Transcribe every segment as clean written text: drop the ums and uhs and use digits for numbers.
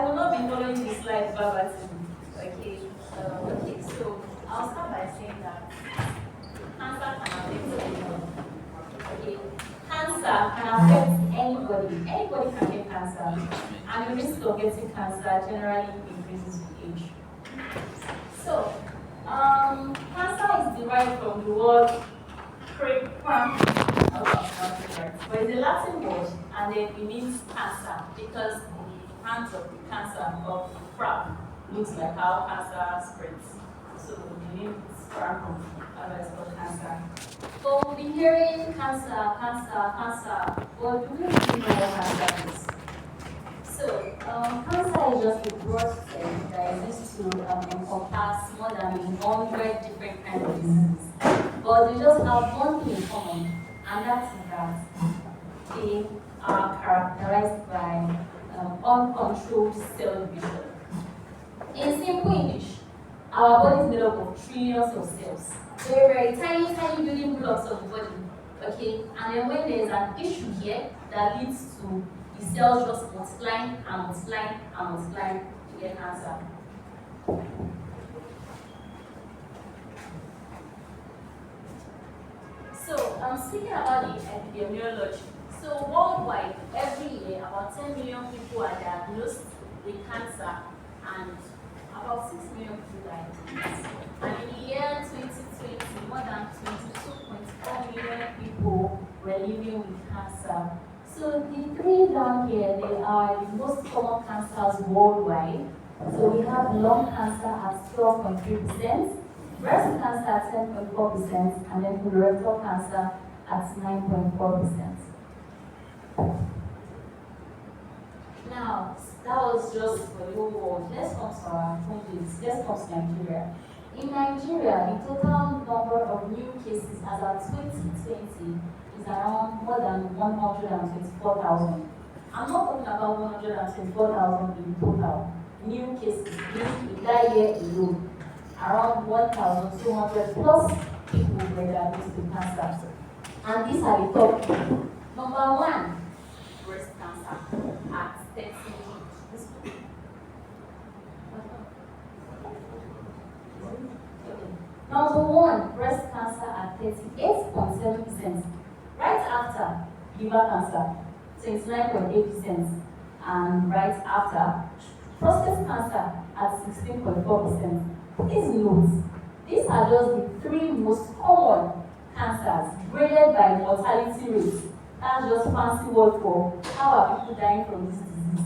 will not be following the slide verbatim. Okay, so I'll start by saying that cancer can affect anyone. Okay, cancer can affect anybody. Anybody can get cancer, and the risk of getting cancer generally increases with age. So, cancer is derived from the word cram, but it's a Latin word, and then it means cancer because the hands of the cancer of the crab looks like how cancer spreads. So the name is cram, it's called cancer. So we'll be hearing cancer. But do we really know what cancer is? So, cancer is just a broad term that exists to encompass more than 100 different kinds of diseases. But they just have one thing in common, and that is that they are characterized by uncontrolled cell division. In simple English, our body is made up of trillions of cells. Very, very tiny, tiny building blocks of the body. Okay, and then when there's an issue here that leads to the cells just multiplying and multiplying and multiplying to get cancer. So I'm speaking about the epidemiology. So worldwide, every year, about 10 million people are diagnosed with cancer, and about 6 million people die. And in the year 2020, more than 22.4 million people were living with cancer. So the three down here, they are the most common cancers worldwide. So we have lung cancer at 12.3%, breast cancer at 10.4%, and then colorectal cancer at 9.4%. Now, that was just for the whole world. Let's come to our home base. Let's come to Nigeria. In Nigeria, the total number of new cases as of 2020 is around more than 124,000. I'm not talking about 124,000 in total new cases in that year alone. Around 1,200 plus people were diagnosed with cancer. And these are the top people. Number one, breast cancer at 30. Number one, breast cancer at 38.7%. Right after, liver cancer, 29.8%. And right after, prostate cancer at 16.4%. Please note, these are just the three most common cancers graded by mortality rates. That's just fancy word for how are people dying from this disease.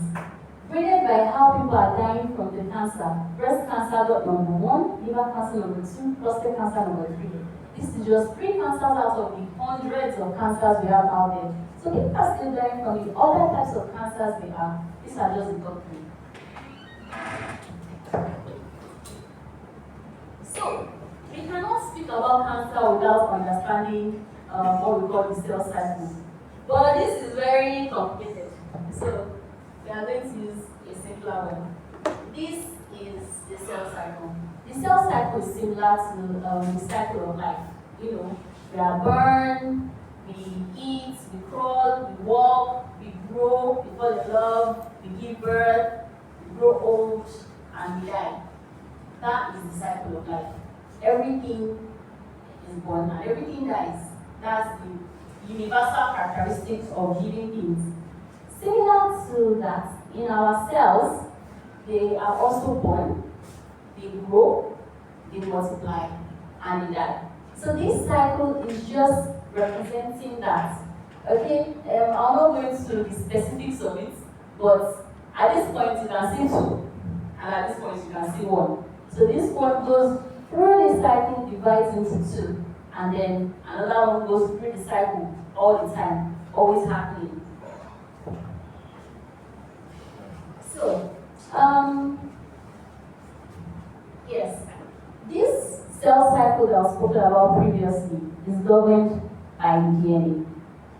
Graded by how people are dying from the cancer. Breast cancer number 1, liver cancer number 2, prostate cancer number 3. This is just 3 cancers out of the hundreds of cancers we have out there. So people are still dying from the other types of cancers they are. These are just the top 3. So, we cannot speak about cancer without understanding what we call the cell cycle. But this is very complicated. So, we are going to use a simpler one. This is the cell cycle. The cell cycle is similar to the cycle of life. You know, we are born, we eat, we crawl, we walk, we grow, we fall in love, we give birth, we grow old, and we die. That is the cycle of life. Everything is born and everything dies. That's the universal characteristics of living things. Similar to that, in our cells, they are also born, they grow, they multiply, and they die. So this cycle is just representing that. Okay, I'm not going to the specifics of it, but at this point you can see 2, and at this point you can see 1. So this one goes through the cycle, divides into 2, and then another one goes through the cycle all the time, always happening. So, yes, this cell cycle that was spoken about previously is governed by the DNA.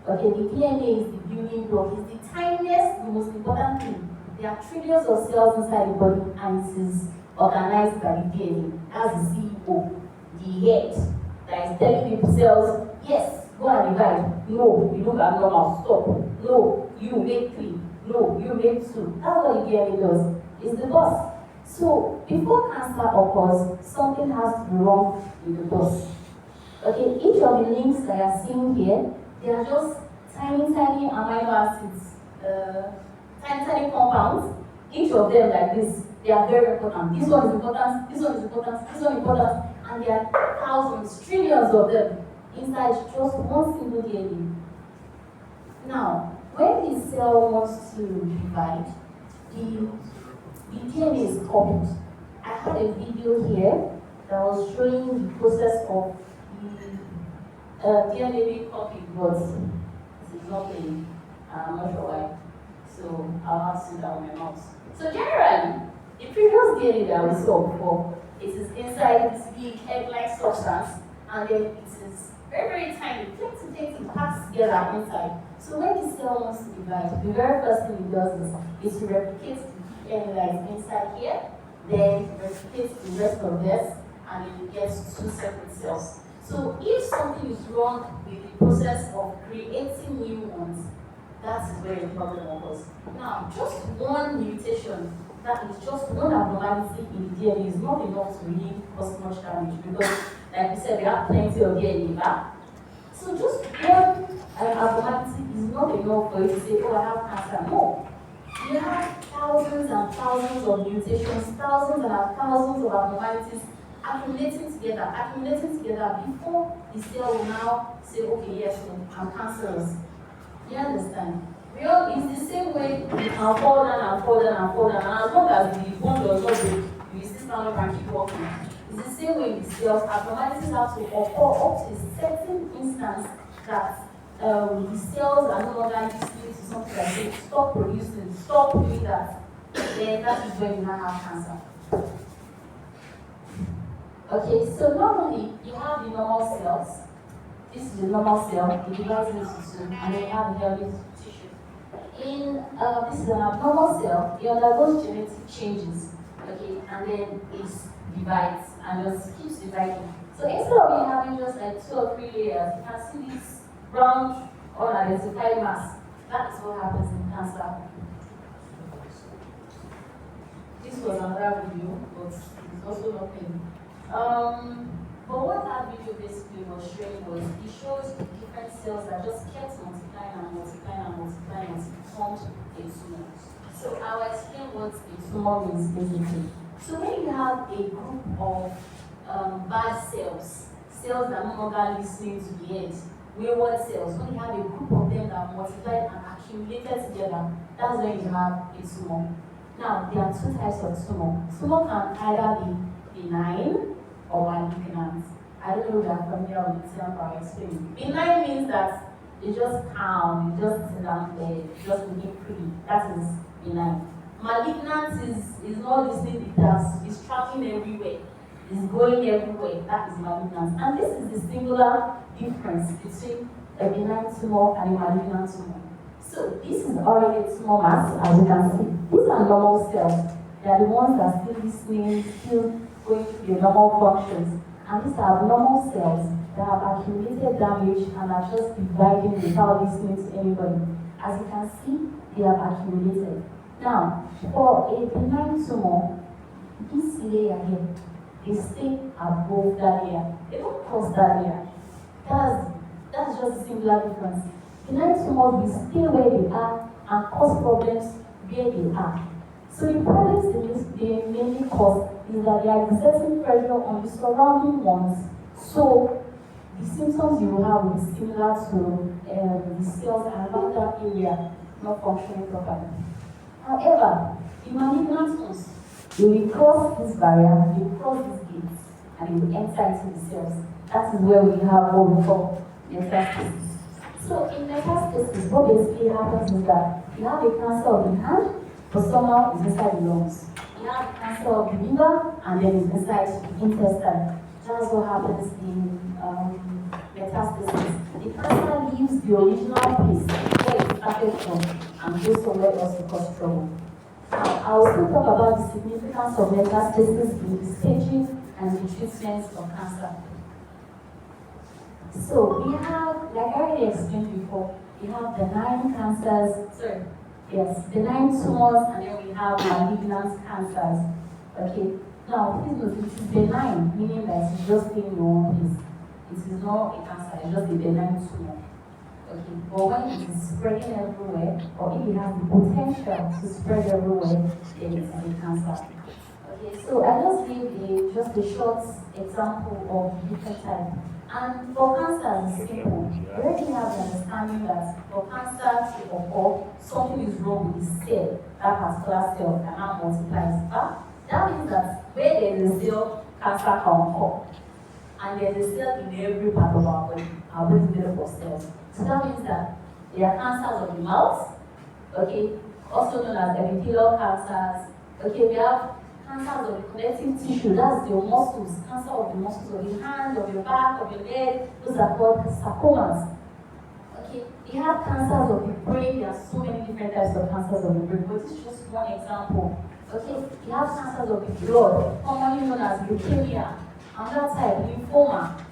Okay, the DNA is the building block, it's the tiniest, the most important thing. There are trillions of cells inside the body, and it is organized by the DNA. That's the CEO, the head, that is telling the cells, yes, go and divide. No, you look abnormal, stop. No, you make 3. No, you make 2. That's what the DNA does. is the bus. So before cancer occurs, something has to be wrong with the bus. Okay, each of the links that you are seeing here, they are just tiny amino acids, tiny compounds. Each of them like this, they are very important. This one is important, this one is important, this one is important, and there are thousands, trillions of them inside just one single DNA. Now, when the cell wants to divide, the DNA is copied. I had a video here that was showing the process of the DNA being copied, but it's not playing. I'm not sure why. So I'll have to sit down my mouse. So generally, the previous DNA that we saw before, it is inside this big egg-like substance, and then it is very tiny, plenty packed together inside. So when the cell wants to divide, the very first thing it does is to replicate the DNA that is inside here, then replicates the rest of this, and it gets two separate cells. So if something is wrong with the process of creating new ones, that is where the problem occurs. Now, just one mutation, that is just one abnormality in the DNA, is not enough to really cause much damage, because, like we said, we have plenty of DNA back. So just one abnormality is not enough for you to say, oh, I have cancer. No. You have thousands and thousands of mutations, thousands and thousands of abnormalities accumulating together before the cell will now say, okay, yes, no, I'm cancerous. You understand? It's the same way you can fall down, and as long as the bone does not break, you still stand up and keep walking. It's the same way with cells. Abnormalities have to occur up to a certain instance that the cells are no longer listening to something like say, stop producing, stop doing that. Then that is when you now have cancer. Okay, so normally you have the normal cells. This is the normal cell, it divides into two, and then you have the healthy tissue. This is an abnormal cell, it undergoes genetic changes, okay, and then it divides and just keeps dividing. So instead of you having just like 2 or 3 layers, you can see this brown unidentified mass. That is what happens in cancer. This was another video, but it's also not clean. But what that video basically was showing was, it shows different cells that just kept multiplying and formed a tumor. So I'll explain what a tumor means basically. So when you have a group of bad cells that no longer listening to the end, wayward cells, when you have a group of them that multiplied and accumulated together, that's when you have a tumor. Now, there are 2 types of tumor. Tumor can either be benign or malignant. I don't know if you are familiar with the term, but I'll explain. Benign means that you just calm, you just sit down there, you just looking pretty. That is benign. Malignant is not listening to us, it's traveling everywhere, it's going everywhere. That is malignant. And this is the singular difference between a benign tumor and a malignant tumor. So this is already a tumor mass, as you can see. These are normal cells. They are the ones that are still listening, still going through their normal functions. And these are abnormal cells that have accumulated damage and are just dividing without listening to anybody. As you can see, they have accumulated. Now, for a benign tumor, this layer here, they stay above that layer. They don't cross that layer. That's just a singular difference. Benign tumors will stay where they are and cause problems where they are. So the problems they mainly cause is that they are exerting pressure on the surrounding ones. So the symptoms you will have will be similar to the cells around that area not functioning properly. However, the malignant ones, they will cross this barrier, they will cross these gates, and they will enter into the cells. That is where we have what we call metastasis. So in metastasis, what basically happens is that you have a cancer of the hand, but somehow it's inside the lungs. You have cancer of the liver, and then it's inside the intestine. That's what happens in metastasis. The cancer leaves the original place where it started from and goes somewhere else to cause trouble. Now, I will still talk about the significance of metastasis in the staging and the treatment of cancer. So we have, like I already explained before, we have benign cancers. Yes, benign tumors, and then we have malignant cancers. Okay, now please note it is benign, meaning that it's just in your own place. It is not a cancer, it's just a benign tumor. Okay, but when it is spreading everywhere, or if it has the potential to spread everywhere, then it is a cancer. Okay, so I just gave just a short example of different types. And for cancer, it's simple. We already have the understanding that for cancer to occur, something is wrong with the cell. That particular cell cannot multiply. That means that where there is a cell, cancer can occur. And there's a cell in every part of our body. Our body is made up of cells. So that means that there are cancers of the mouth, okay, also known as epithelial cancers. Okay, we have cancers of the connective tissue, that's your muscles, cancer of the muscles of your hand, of your back, of your leg, those are called sarcomas. Okay, we have cancers of the brain, there are so many different types of cancers of the brain, but this is just one example. Okay, we have cancers of the blood, commonly known as leukemia, another type, lymphoma.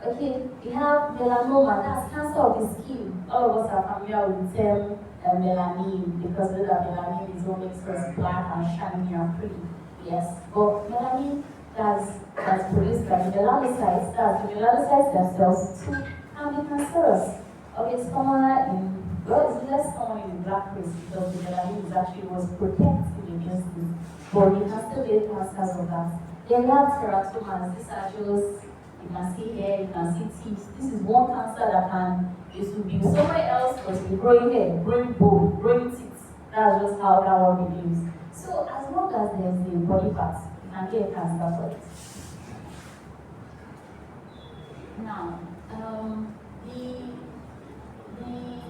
Okay, we have melanoma, that's cancer of the skin. All of us are familiar with the term melanin because we know that melanin is what makes us black and shiny and pretty. Yes, but melanin that's produced by the melanocytes, that's the melanocytes themselves too, can be cancerous. Okay, it's commoner in, well, it's less common in the black race because the melanin is actually was protecting against this. But you can still get cancers of that. Then we have teratomas, these are just, you can see hair, you can see teeth. This is one cancer that can, it should be somewhere else, but it's growing hair, growing bone, growing teeth. That's just how that one begins. So as long as there's a body part, you can get cancer for it. Now, the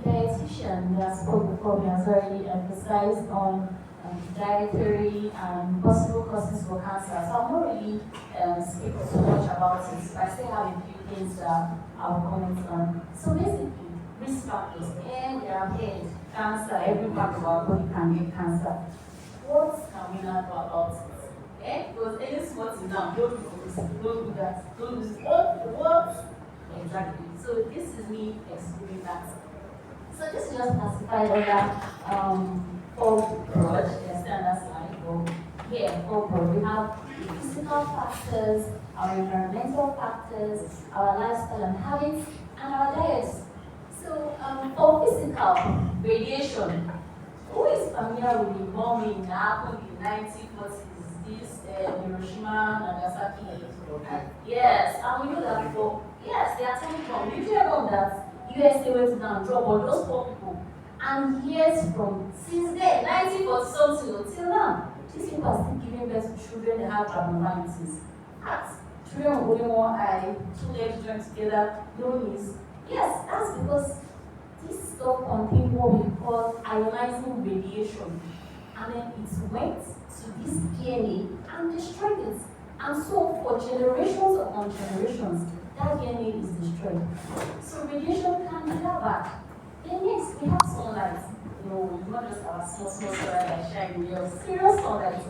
dietitian that spoke before me has already emphasized on dietary and possible causes for cancer. So I'm not really speak so much about it. I still have a few things I'll comment on. So basically, risk factors. And there are head, cancer, every part of our body can get cancer. What can we not do about it? Because any small thing now, don't do this, don't do that, don't do this. What? Exactly. So this is me explaining that. So this is just classified under four broad, yes, that's slide. But here, four broad. We have the physical factors, our environmental factors, our lifestyle and habits, and our diets. So for physical, radiation. Who is familiar with the bombing that happened in the 1940s? This Hiroshima, Nagasaki. Yes, and we know that for yes, they are atomic bomb. Nuclear bomb that USA went down and dropped on those poor people. And years from since then, 1940 something until now, these people are still giving birth to children that have abnormalities. Hearts, children with only one eye, two legs joined together, no knees. Yes, that's because this stuff contains what we call ionizing radiation. And then it went to this DNA and destroyed it. And so for generations upon generations, that DNA is destroyed. So radiation can be that bad. Then yes, we have sunlight. No, not just our small sunlight that shine. We have serious sunlight.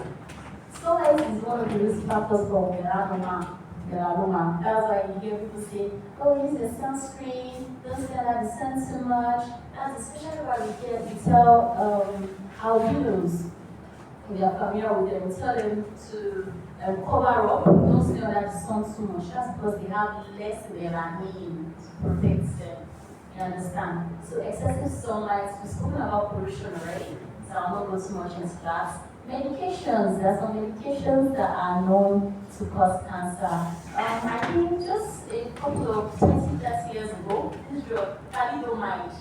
Sunlight is one of the risk factors for melanoma. That's why you hear people say, oh, use a sunscreen, don't stare at the sun too much. That's especially why we tell albinos, if they are familiar with them, we tell them to cover up, don't stare at the sun too much. That's because they have less melanin to protect them. You understand? So excessive sunlight, we've spoken about pollution already, so I'll not go too much into that. Medications, there are some medications that are known to cause cancer. I think just a couple of 20, 30 years ago, this drug, thalidomide,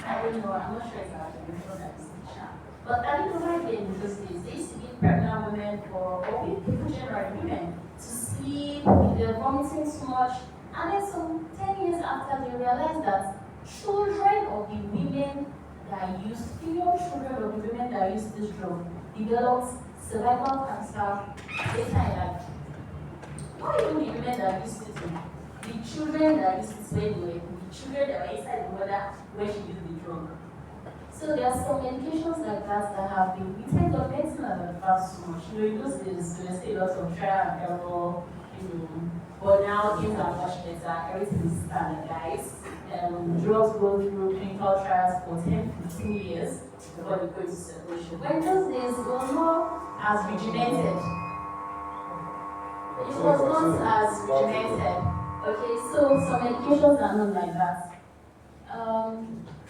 I don't know, I'm not sure exactly before that distinction. But thalidomide in those days, they used to give pregnant women or people generally women to sleep, if they're vomiting too much. And then some 10 years after, they realized that children of the women that use, female children of the women that use this drug, develops cervical cancer later in life. Not even the women that used it, the children that used it when they were, the children that were inside the mother when she used the drug. So there are some medications like that have been, we tend to medicine and advance so much. You know, in those days, there still lots of trial and error, but now things are much better, everything is standardized. Drugs go through clinical trials for 10, 15 years. before they go into separation. But in those days, it was not as regimented. It was not as regimented. Okay, so some medications are not like that.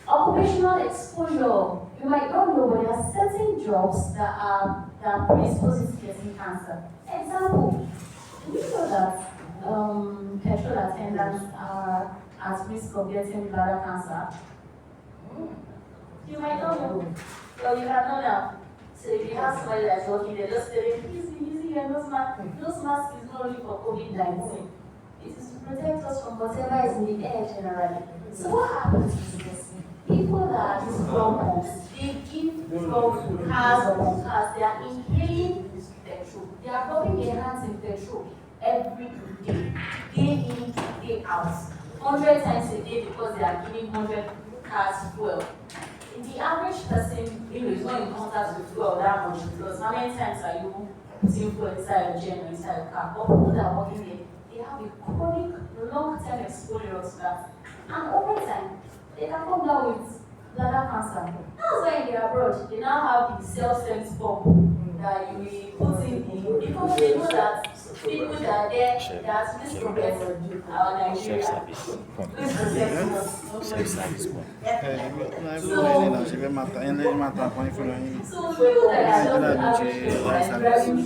Occupational exposure. You might not know, but there are certain jobs that predispose you to getting cancer. Example, do you know that petrol attendants are at risk of getting bladder cancer? You might not know. Well, you have known now. So if you have somebody that's working there, just tell them, please be using your nose mask. Nose mask is not only for COVID-19. It is to protect us from whatever is in the air generally. So what happens is this. People that are these fuel pumps, they give fuel to cars or on cars. They are inhaling petrol. They are rubbing their hands in petrol every day. Day in, day out. 100 times a day because they are giving 100 cars fuel. The average person, is not in contact with fuel that much because how many times are you putting fuel inside your gen or inside your car? But people that are working there, they have a chronic, long-term exposure to that. And over time, they can come down with bladder cancer. That's why in the abroad, they now have the self-sense pump that you will put in because they know that people that are there, they are at risk of getting our Nigeria. Self-service pump. Please protect us. Self-service pump. So you that are just driving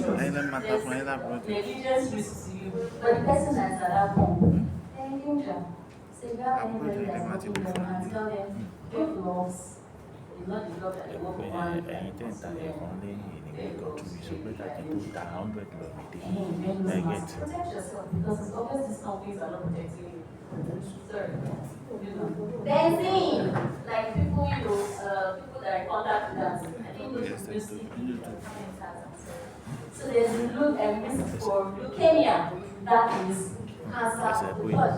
negligence risks to you, but the person that's at that pump, they're in danger. So if you have anybody that's working with them and tell them, take gloves, it's not the glove that they work on. Ẹ̀yin tẹ́ ń ta ẹ̀kan lẹ́yìn ènìyàn tó tún mi sọ pé káàkiri tó ta 100 lọ mi dé. Protect yourself because it's obvious these companies are not protecting you. Sorry. Benzene, like people, people that are in contact with that. I think those risky. So there's risk for leukemia, that is cancer of the blood.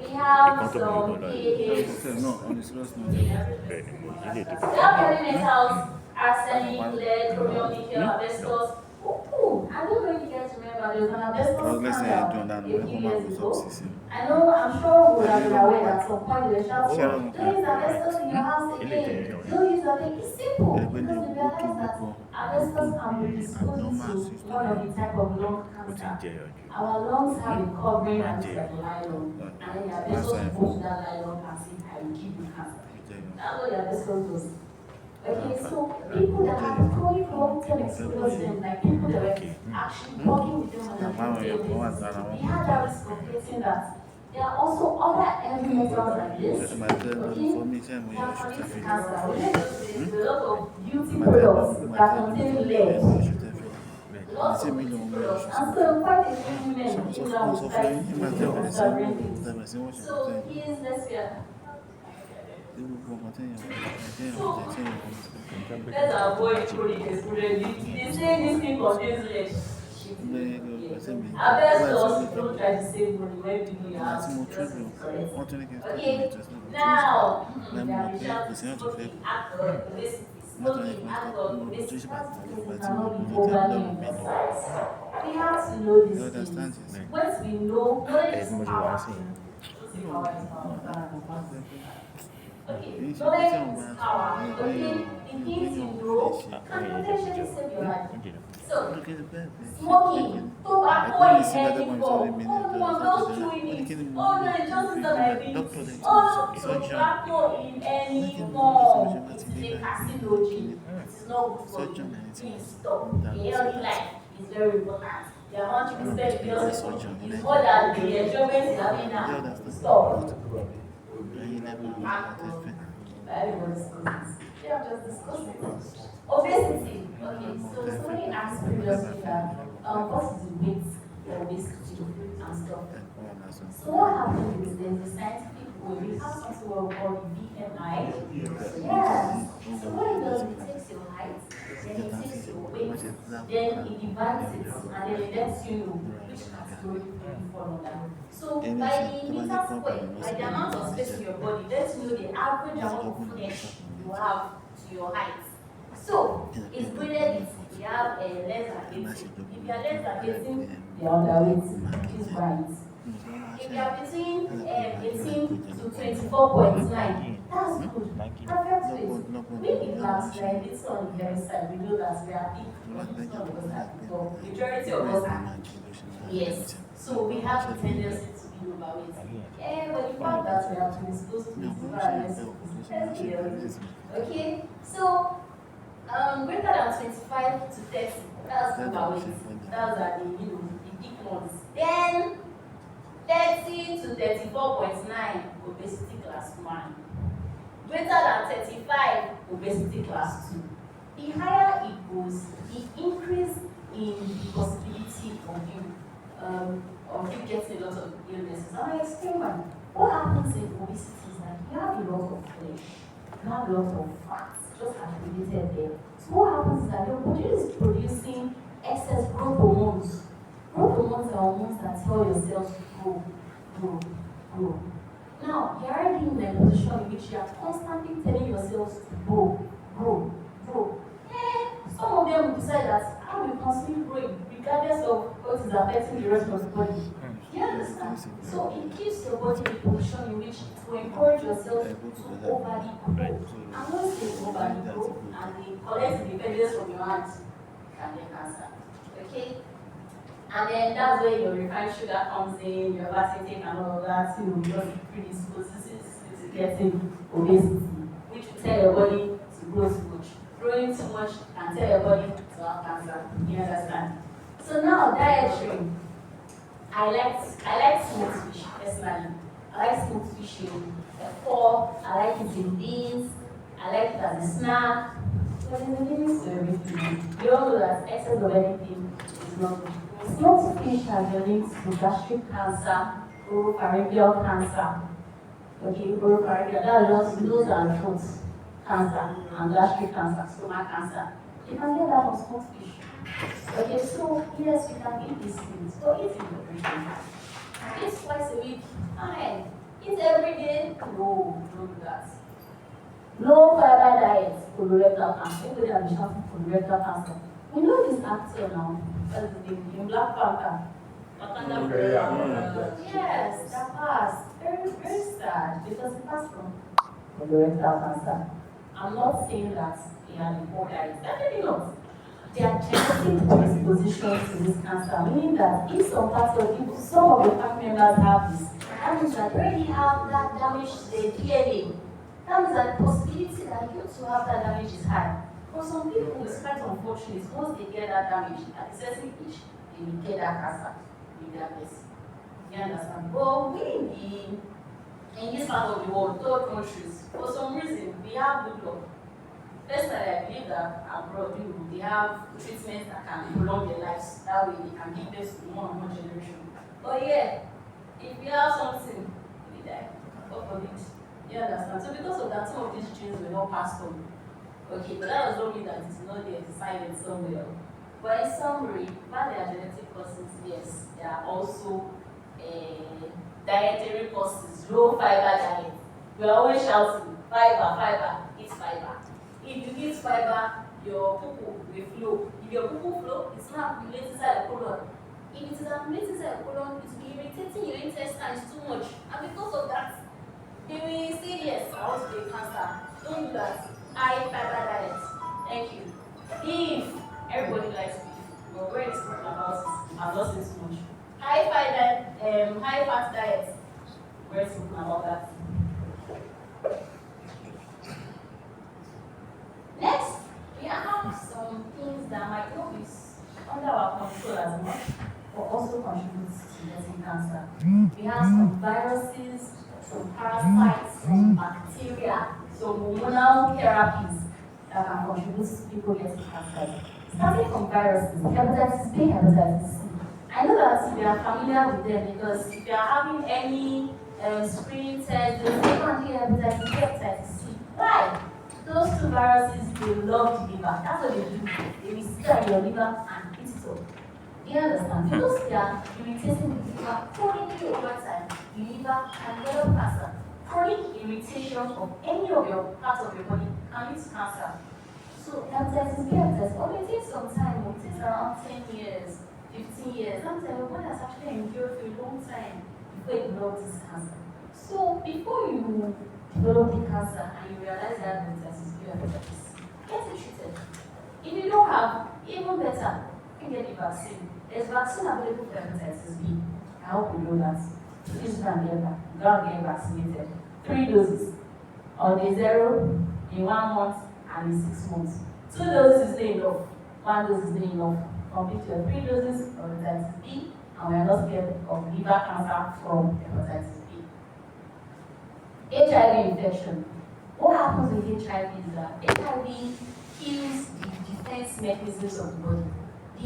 We have some PAH. No, on the serious note. We have heavy metals, arsenic, lead, chromium, nickel, asbestos. Oh, I don't know if you guys remember, there was an asbestos scandal a few years ago. I know, I'm sure we would have been aware that at some point they were shouting, don't use asbestos in your house again. Don't use that. It's simple because they realized that asbestos can be disposed to one of the type of lung cancer. Our lungs have a covering that is like nylon, and then the asbestos goes to that nylon and say, I will give you cancer. That's what the asbestos does. Okay, so people that have chronic long-term exposure, like people that were actually working with them on a daily basis, they had that risk of getting that. There are also other heavy metals like this. Okay, that causes cancer. There's a lot of beauty products that contain lead. Lots of beauty products. And so quite a few women who now try to observing things. So please, let's get. Let's avoid chronic exposure. They say this thing contains lead. Asbestos, don't try to save money when people you have. Okay, now, there are shouting, smoking, alcohol, obesity, smoking, alcohol, obesity. That's because they cannot be overly emphasized. We have to know these things. Once we know, knowledge is power. Okay, knowledge is power. Okay, the things you know can potentially save your life. So, smoking, tobacco in any form. Oh no, I'm not chewing it. Oh no, it just is diabetes. Oh no, tobacco in any form. It is a carcinogen. It is not good for you. Please stop. A healthy life is very important. The amount you spend in healthy food is more than the enjoyment you are having now. Stop. Everyone discusses. Yeah, just discussing. Obesity. Okay, so somebody asked previously that what is the weight for obesity and stuff. So what happens is there's a scientific way. We have something what we call BMI. Yes. So what it does, it takes your height, then it takes your weight, then it divides it, and then it lets you know which category you fall under. So by the meter square, by the amount of space in your body, lets you know the average amount of flesh you have to your height. So it's graded if you have less than 18. If you are less than 18, you are underweight. Please buy it. If you are between 18 to 24.9, that's good. Perfect weight. We the blacks, we are a little on the heavy side. We know that we are big, but some of us are big, but majority of us are. Yes. So we have the tendency to be overweight. Yeah, but the fact that we have to disclose to this violence, let's be healthy. Okay? So, greater than 25 to 30, that's overweight. That's the big ones. Then 30 to 34.9, obesity class 1. Greater than 35, obesity class 2. The higher it goes, the increase in the possibility of you getting a lot of illnesses. And I explain why. What happens in obesity is that you have a lot of flesh, you have a lot of fat just accumulated there. So what happens is that your body is producing excess growth hormones. Growth hormones are hormones that tell your cells to grow, grow, grow. Now, you're already in a position in which you are constantly telling yourselves to grow, grow, grow. Some of them will decide that I will continue growing regardless of what is affecting the rest of the body. Do you understand? So it gives your body a position in which it will encourage yourself to overly grow. And once they overly grow and they collect the evidence from your hands, you can get cancer. Okay? And then that's where your refined sugar comes in, your fat intake and all of that, because it predisposes you to getting obesity, which will tell your body to grow too much. Growing too much can tell your body to have cancer. You understand? So now dietary. I like smoked fish personally. I like smoked fish in pork, I like it in beans, I like it as a snack. But there's a limit to everything. You all know that excess of anything is not good. Smoked fish has been linked to gastric cancer, oropharyngeal cancer. Okay, oropharyngeal, that's just nose and throat cancer, and gastric cancer, stomach cancer. You can get that from smoked fish. Okay, so yes, we can eat these things, but eat in moderation. Eat twice a week, fine. Eat every day, no, don't do that. Low fiber diet, colorectal cancer. Everybody has been shouting colorectal cancer. We know this actor now, that's the name, in Black Panther. Yes, that passed. Very, very sad because it passed from colorectal cancer. I'm not saying that he had a poor diet, definitely not. They are genetic predispositions to this cancer, meaning that if some parts of people, some of your family members have this, that means that they already have that damage to their DNA. That means that the possibility that you to have that damage is high. For some people, it's quite unfortunate. Once they get that damage at a certain age, they will get that cancer in their base. You understand? But we in this part of the world, third countries, for some reason, we have good luck. Personally, I believe that abroad, they have treatments that can prolong their lives. That way, they can give this to more and more generation. But yeah, if you have something, you die. God forbid. You understand? So because of that, some of these genes were not passed on. Okay, but that does not mean that it's not there, it's silent somewhere. But in summary, while there are genetic causes, yes, there are also dietary causes, low fiber diet. We are always shouting, fiber, fiber, eat fiber. If you eat fiber, your poo will flow. If your poo flow, it's not accumulating inside the colon. If it is accumulating inside the colon, it will be irritating your intestines too much. And because of that, they will say, yes, I want to get cancer. Don't do that. High fiber diet. Thank you. Beef. Everybody likes beef. But we're talking about it. I've not seen too much. High fat diet. We're talking about that. Next, we have some things that might not be under our control as much, but also contribute to getting cancer. We have some viruses, some parasites, some bacteria, some hormonal therapies that can contribute to people getting cancer. Starting from viruses, hepatitis B, hepatitis C. I know that we are familiar with them because if you are having any screening test, they say hepatitis B, hepatitis C. Why? Those two viruses, they love the liver. That's what they do. They will sit on your liver and eat it up. Do you understand? Because they are irritating the liver chronically over time, the liver can develop cancer. Chronic irritation of any of your parts of your body can lead to cancer. So hepatitis B, hepatitis, it takes some time. It takes around 10 years 15 years. Sometimes your body has actually endured for a long time before it develops this cancer. So before you develop the cancer and you realize that hepatitis B or hepatitis C, get it treated. If you don't have, even better, you can get the vaccine. There's vaccine available for hepatitis B. I hope you know that. Please go and get vaccinated. 3 doses on day 0, in 1 month, and in 6 months. 2 doses is not enough. 1 dose is not enough. Complete your 3 doses of hepatitis B, and we are not scared of liver cancer from hepatitis B. HIV infection. What happens with HIV is that HIV kills the defense mechanisms of the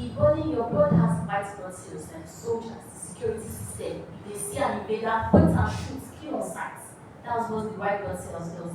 body. Your blood has white blood cells and soldiers, the security system. If they see an invader, point and shoot, kill on sight. That's what the white blood cells does.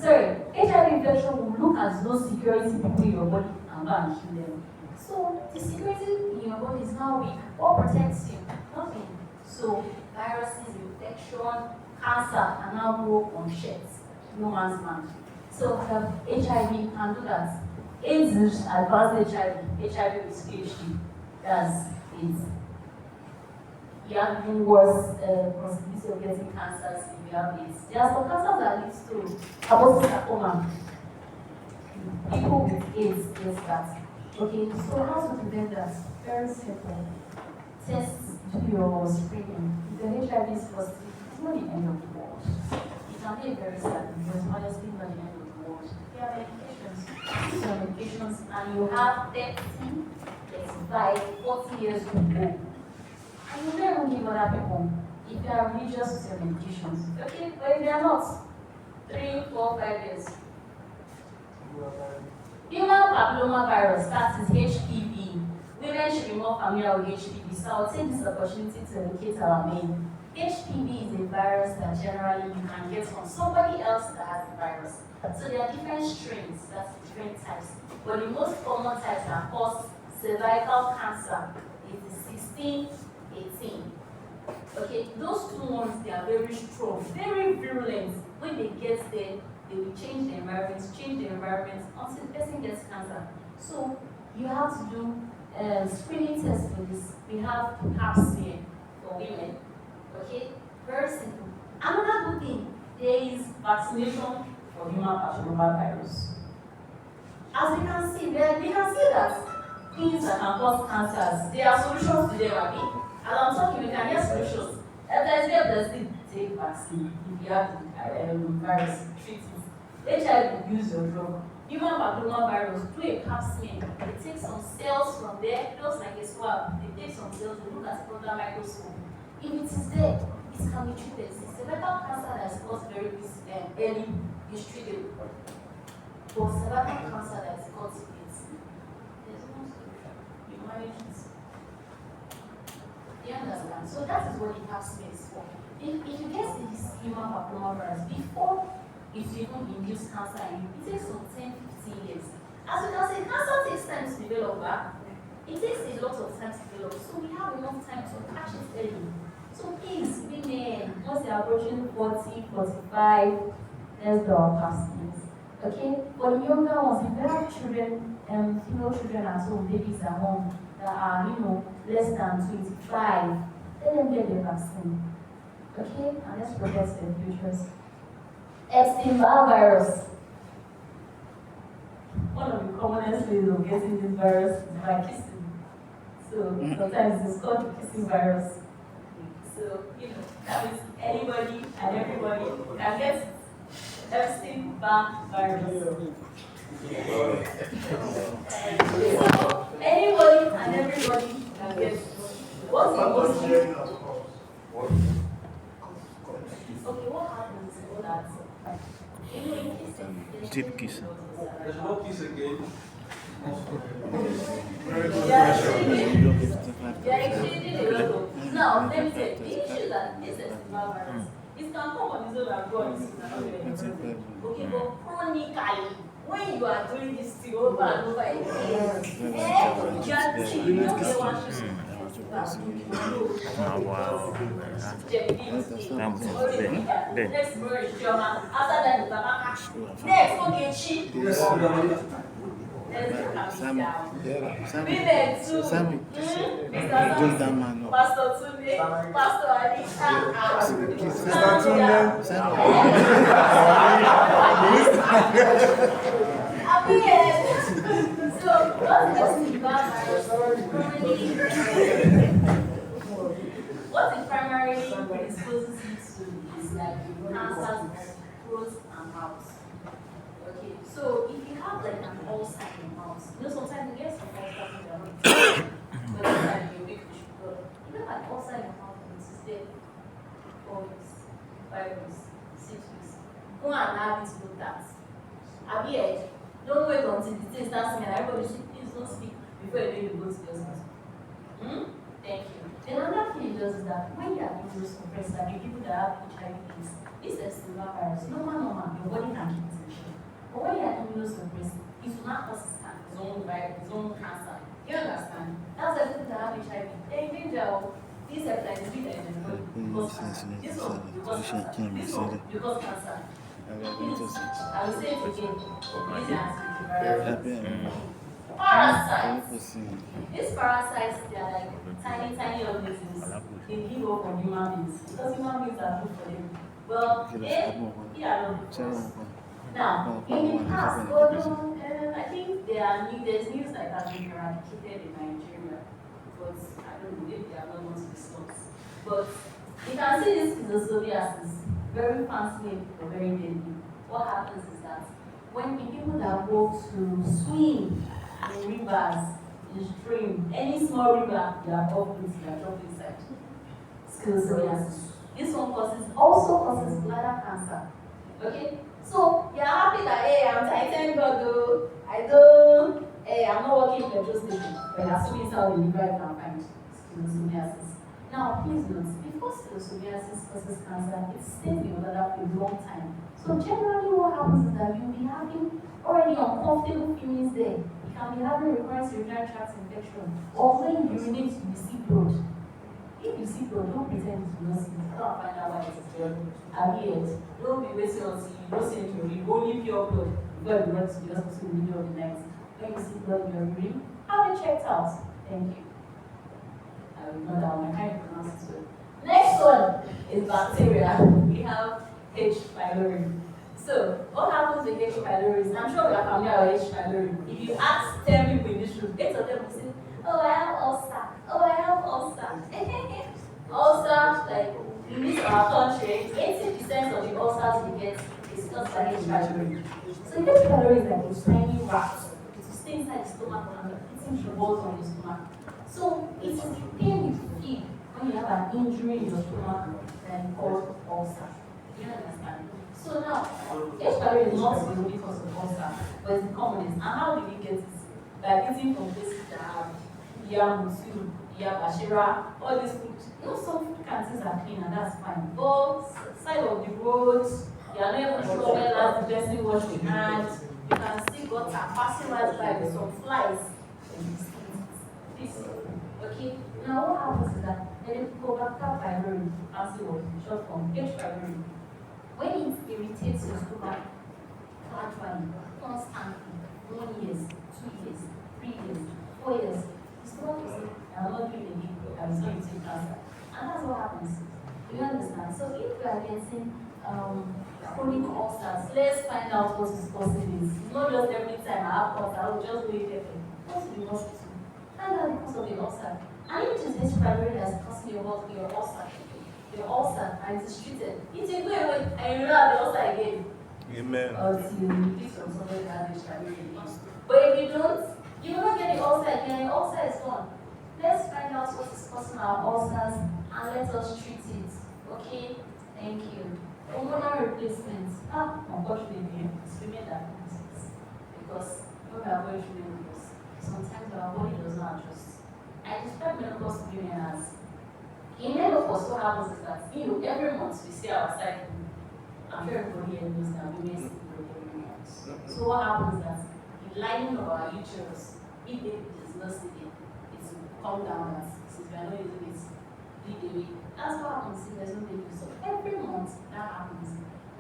HIV infection will look at those security people in your body and go and kill them. So the security in your body is now weak. What protects you? Nothing. So viruses, infection, cancer can now grow on sheds. No man's land. So HIV can do that. AIDS is advanced HIV is PhD. That's it. You have even worse possibility of getting cancers if you have AIDS. There are some cancers that lead to sarcoma. People with AIDS get that. Okay, so how to prevent that? Very simple. Test, do your screening. If your HIV is positive, it's not the end of the world. It can be very sad because honestly, not the end of the world. You have medications. These are medications, and you have 30, 35, 40 years to go. And you never give other people if you are religious with your medications. Okay, but if they are not, 3, 4, 5 years. Human papillomavirus, that is HPV. Women should be more familiar with HPV, so I'll take this opportunity to educate our men. HPV is a virus that generally you can get from somebody else that has the virus. So there are different strains, that's different types. But the most common types that cause cervical cancer is the 16, 18. Okay, those 2 ones, they are very strong, very virulent. When they get there, they will change the environment until the person gets cancer. So you have to do screening tests for this. We have pap smear for women. Okay, very simple. Another good thing, there is vaccination for human papillomavirus. As we can see, we can see that things that can cause cancers, there are solutions to them, Abby. As I'm talking, we can get solutions. There's the take vaccine. If you have the virus, treat it. HIV, use your drug. Human papillomavirus, do a pap smear. They take some cells from there, just like a swab. They take some cells, they look at it under microscope. If it is there, it can be treated. It's a cervical cancer that is caused very early, is treatable. But cervical cancer that is caused late, there's no solution. You manage it. You understand? So that is what the pap smear is for. If you get this human papillomavirus before it even induces cancer in you, it takes some 10, 15 years. As you can see, cancer takes time to develop. It takes a lot of time to develop. So we have enough time to catch it early. So please, women, once they are approaching 40, 45, let's do our pap smears. Okay? For the younger ones, if you have children, female children at home, babies at home, that are, less than 25, let them get the vaccine. Okay? And let's protect their futures. Epstein-Barr virus. One of the commonest ways of getting this virus is by kissing. So sometimes it's called the kissing virus. So, that means anybody and everybody can get Epstein-Barr virus. So, anybody and everybody can get it. What's the most okay, what happens is that Deep kissing. There's no kiss again. Now, let me tell you, the issue that this is virus, it can come on its own and go on its own. Okay, but chronically, when you are doing this thing over and over again, you are chilling, you don't get one shit. Oh, wow. Next word is German. After that, is Next, okay, cheap. Let's calm it down. Sammy, Women too. Sammy, Mr. just that man. Pastor Tunde, Pastor Ali. So, what it primarily predisposes you to is like cancers of throat and mouth. Okay, so if you have like an ulcer in your mouth, sometimes you get some ulcers in your mouth, but it's like you're weak, you should go. You know, an ulcer in your mouth, it's stay 4 weeks, 5 weeks, 6 weeks. Go and have it looked at. Have you heard? Don't wait until the thing starts singing. Everybody say, please don't speak before you go to the hospital. Thank you. Then another thing it does is that when you are immunosuppressed, like the people that have HIV AIDS, this is cellular virus. Normal, your body can keep it in check. But when you are immunosuppressed, it will not cause its own virus, its own cancer. You understand? That's why people that have HIV, they're in danger of this hepatitis B that is in the body because cancer. This one because cancer. This one because cancer. I will say it again. This is parasites. These parasites, they are like tiny organisms. They live off on human beings because human beings are good for them. Well, they are not good for us. Now, in the past, I think there's news that has been eradicated in Nigeria, but I don't know, maybe they are not going to discuss. But you can see this pseudocytosis, very fancy name but very deadly. What happens is that when the people that go to swim in rivers, in stream, any small river, they are dropped inside. Pseudocytosis. This one also causes bladder cancer. Okay? So you're happy that hey, I'm Titan God though. I'm not working in petrol station, but you're assuming it's how the liver you can find schistosomiasis. Now please note, before schistosomiasis causes cancer, it stays in your bladder for a long time. So generally what happens is that you'll be having already uncomfortable feelings there. You can be having recurrent urinary tract infection, or when you urinate you see blood. If you see blood, don't pretend you don't see it. Don't find out why it is there. Don't be waiting until you don't see it. You only pure blood before you run to the hospital in the middle of the night. When you see blood in your urine, have it checked out. Thank you. I will know that one. I can't pronounce it well. Next one is bacteria. We have H. pylori. So, what happens with H. pylori? I'm sure we are familiar with H. pylori. If you ask 10 people in this room, 8 of them will say, oh, I have ulcer. Ulcer, like in this our country, 80% of the ulcers we get is caused by H. pylori. So H. pylori is like a tiny rat. It will stay inside the stomach and eating the balls on the stomach. So it is the pain you feel when you have an injury in your stomach that you call ulcer. Do you understand? So now, H. pylori is not the only cause of ulcer, but it's the commonest. And how do we get it? By eating from places that have musu, bashira, all these food. Some food canteens are clean and that's fine. But side of the road, you are not even sure where last the person washed your hands. You can see gutter passing right by with some flies. Okay. Now what happens is that Helicobacter pylori, fancy word, short form, H. pylori. When it irritates your stomach gradually, constantly, 1 year, 2 years, 3 years, 4 years, the stomach will say, I'm not doing it again, I'm not using cancer. And that's what happens. You understand? So if we are getting chronic ulcers, let's find out what is causing this. It's not just every time I have ulcer, I will just wait there. Go to the hospital. Find out the cause of the ulcer. And if it is H. pylori that's causing your ulcer, and it is treated, it will go away and you will have the ulcer again. Amen. Until you fix on somebody that has H. pylori. But if you don't, you will not get the ulcer again. The ulcer is gone. Let's find out what is causing our ulcers and let us treat it. Okay? Thank you. Hormonal replacements. Unfortunately, it's women that do this. Because when we are going through menopause, sometimes our body does not adjust. I describe menopause to women as in menopause, what happens is that every month we see our cycle. I'm sure everybody here knows that women see every month. So what happens is that the lining of our uterus, if it is not sitting, it will come down as since we are not using it, lead away. That's what happens if there's no baby. So every month that happens.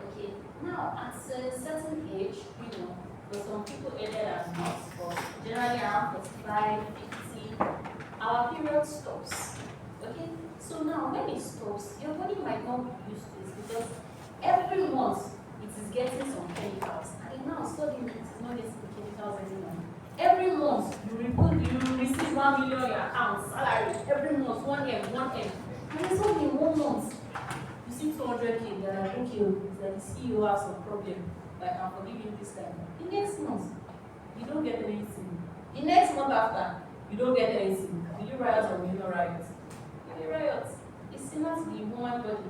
Okay. Now at a certain age, For some people earlier than not, but generally around 45, 50, our period stops. Okay? So now when it stops, your body might not be used to it because every month it is getting some chemicals. And now suddenly it is not getting the chemicals anymore. Every month you receive 1 million in your account, salary, every month, 1M. And then suddenly in 1 month, you see 200K, they're like, okay, the CEO has some problem, but I can forgive him this time. The next month, you don't get anything. The next month after, you don't get anything. Will you riot or will you not riot? You will riot. It's similar to the human body.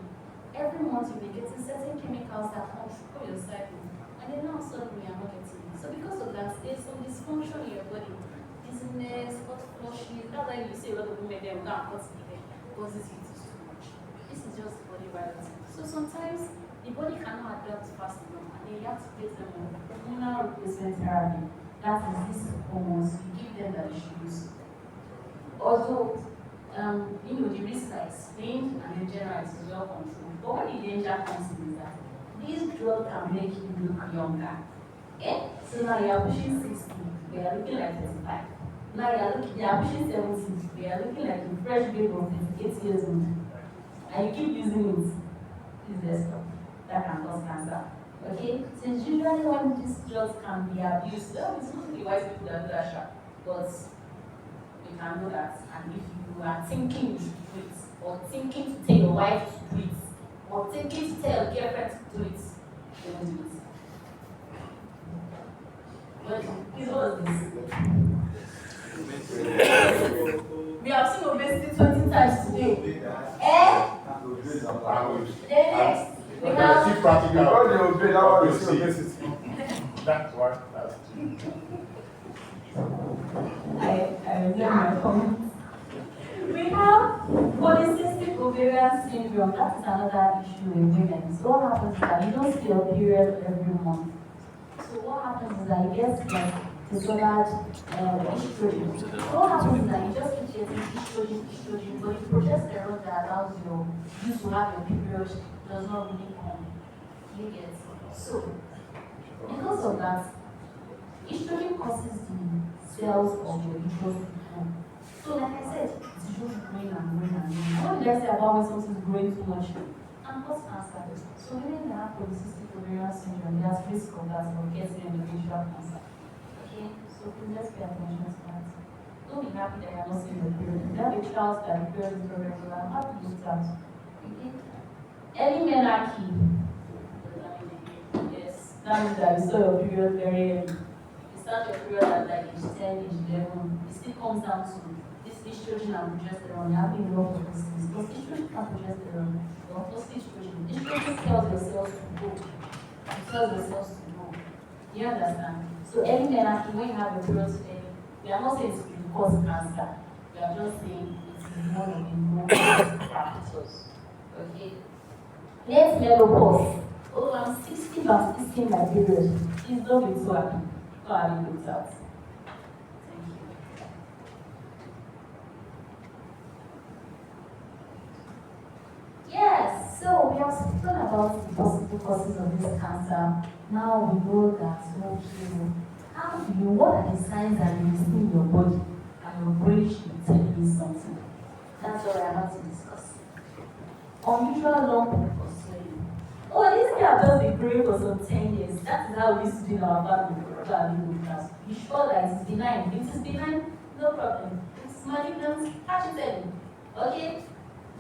Every month you'll be getting certain chemicals that control your cycle. And then now suddenly you're not getting it. So because of that, there's some dysfunction in your body. Dizziness, hot flushes. That's why you see a lot of women there who can't cut it because this heat is too much. This is just body violence. So sometimes the body cannot adapt fast enough and then you have to place them on hormonal replacement therapy. That is this hormones, you give them that they should use. Although the risk I explained and the general is well controlled. But when the danger comes in is that this drug can make you look younger. Okay? So now you are pushing 60, we are looking like 35. Now you are pushing 70, we are looking like a fresh baby of 38 years old. And you keep using it. Is there stuff that can cause cancer? Okay? So it's usually when these drugs can be abused, it's mostly white people that do that shit. But you can do that. And if you are thinking you should do it, or thinking to tell your wife to do it, or thinking to tell your girlfriend to do it, don't do it. But please, what is this? We have seen obesity 20 times today. Then next, we have That's why. I reserve my comments. We have polycystic ovarian syndrome. That is another issue in women. So what happens is that you don't see your period every month. So what happens is that you get like disordered estrogen. So what happens is that you just keep getting estrogen, but the progesterone that allows you to have your period does not really come. You get it. So because of that, estrogen causes the cells of your uterus to grow. So like I said, it's just growing and growing and growing. What did I say about when something is growing too much? And cause cancer. So women that have polycystic ovarian syndrome, there's risk of that for getting endometrial cancer. Okay, so please let's pay attention to that. Don't be happy that you're not seeing the period. If you have a child that the period is irregular, I'm happy with that. Okay? Early menarche. Yes, that means that you saw your period very early. You start your period at like age 10, age 11. It still comes down to this estrogen and progesterone. You have a lot of these things. Because estrogen and progesterone, or mostly estrogen. Estrogen tells your cells to grow. It tells your cells to grow. You understand? So early menarche, when you have your period early, we are not saying it will cause cancer. We are just saying it is one of the most factors. Okay? Next, menopause. Oh, I'm 60 but I'm still seeing my period. Please don't be so happy. Not having looked out. Thank you. Yes, so we have spoken about the possible causes of this cancer. Now we know that, what are the signs that you see in your body and your brain should tell you something? That's what I have to discuss. Unusual lump or swelling. Oh, this thing I've just been praying for some 10 years. That is how we used to do in our family. Be sure that it is benign. If it is benign, no problem. If it's malignant, catch it early. Okay?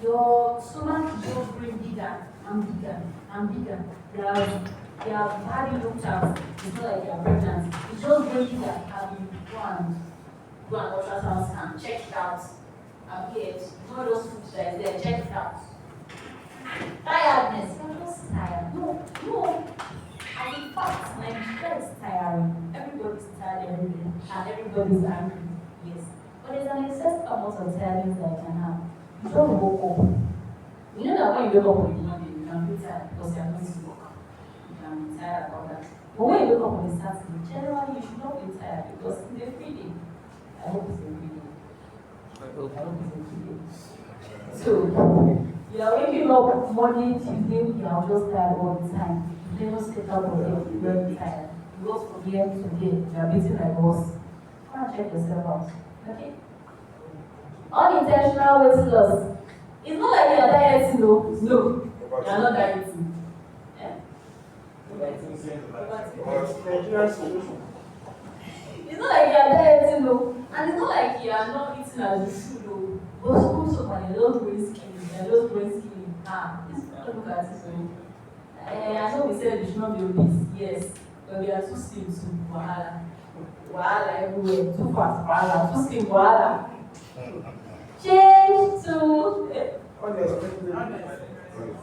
Your stomach is just growing bigger and bigger and bigger. They have hardly looked at. It's not like they are pregnant. It's just growing bigger. And you go and ultrasound scan, check it out. I'm here. All those foods that is there, check it out. Tiredness. You're just tired. No. And in fact, my stress is tiring. Everybody's tired every day. And everybody's angry. Yes. But there's an excessive amount of tiredness that I can have. You just woke up. You know that when you wake up in the morning, you can be tired because you are going to work. You can be tired about that. But when you wake up on a Saturday, generally you should not be tired because it's a free day. I hope it's a free day. I hope it's a free day. So, you are waking up Monday, Tuesday, you are just tired all the time. You never step out of bed, you're very tired. You go from here to here, you are beating like boss. Come and check yourself out. Okay? Unintentional weight loss. It's not like you are dieting, no. No. You are not dieting. Eh? It's not like you are dieting, no. And it's not like you are not eating as you should, no. But also, man, you're just growing skinny. You're just growing skinny. This look at it, so. I know we said we should not be obese, yes. But we are too slim too. Wahala. Wahala everywhere. Too fast, wahala. Too slim, wahala. Change to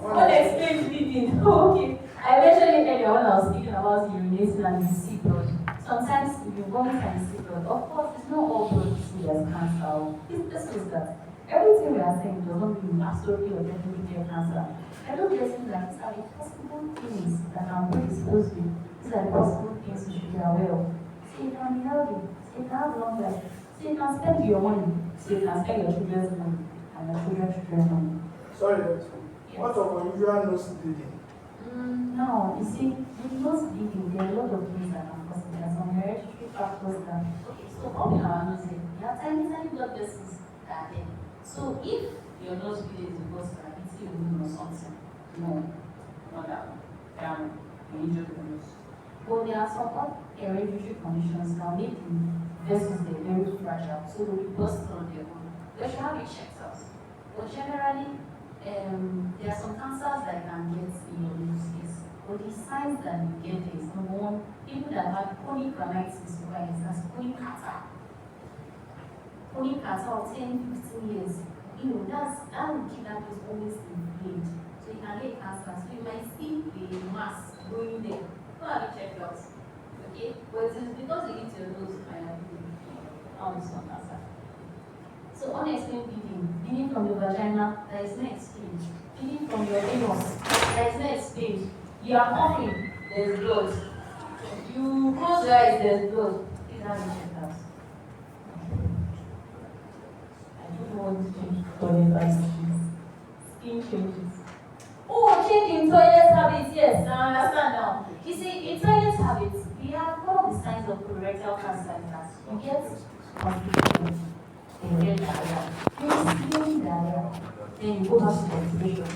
unexplained bleeding. Okay. I mentioned it earlier when I was speaking about urinating and you see blood. Sometimes if you vomit and you see blood, of course, it's not all blood you see as cancer. This is that. Everything we are saying does not mean absolutely or definitely get cancer. I don't get that these are the possible things that can predispose you. These are the possible things you should be aware of. So you can be healthy, so you can have long life, so you can spend your money, so you can spend your children's money and your children's money. Sorry, what of unusual nose bleeding? No, you see, with nose bleeding, there are a lot of things that can cause it. There are some hereditary factors that, okay, so all in our nose, there are tiny blood vessels that are there. So if your nose bleeding is because you are eating your wound or something, no, not that one. You injure the nose. But there are some hereditary conditions that make the vessels very fragile, so they will burst on their own. They should have it checked out. But generally, there are some cancers that can get in your nose. But the signs that you get is number one, people that have chronic rhinitis, that's chronic catarrh. Chronic catarrh 10, 15 years. That will keep that place always inflamed. So you can get cancer. So you might see a mass growing there. Go have it checked out. Okay? But it is because you eat your nose and it's not cancer. So unexplained bleeding from the vagina, that is not explained. Bleeding from your anus, that is not explained. You are coughing, there is blood. You close your eyes, there is blood. Please have it checked out. I don't know what to change toilet habits. Skin changes. Oh, changing toilet habits, yes, I understand now. You see, in toilet habits, we have one of the signs of colorectal cancer is that you get constipation. Then you get diarrhea. You diarrhea. Then you go back to constipation.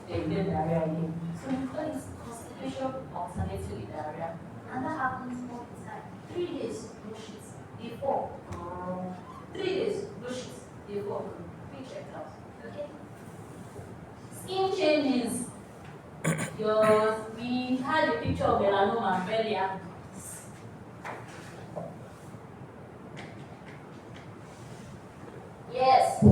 Then you get diarrhea again. So we call it constipation alternative with diarrhea. And that happens all the time. 3 days, no shit. Before. 3 days, no shit. Before. We checked out. Okay? Skin changes. We had a picture of melanoma earlier. Yes. We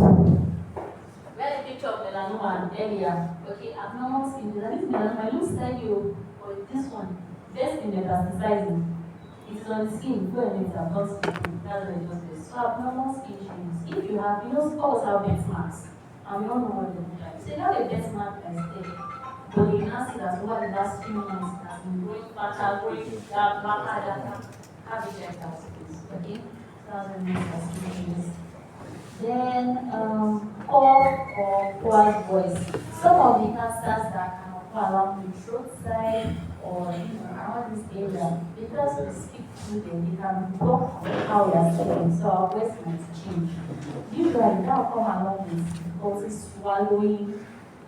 had a picture of melanoma earlier. Okay, abnormal skin. This melanoma looks like you, but this one, best in metastasizing. It is on the skin, go and it's not skin. That's what it does this. So abnormal skin changes. If you have, all of our benchmarks, and we all know what they look like. So you have a benchmark that is there. But you now see that over the last few months, it has been growing faster, growing back, have it checked out, please. Okay? So that's the next changes. Then, cough or poor voice. Some of the cancers that can occur along the throat side or around this area, because we speak through them, they can block how we are speaking, so our voice might change. Usually, that will come along with difficulty swallowing.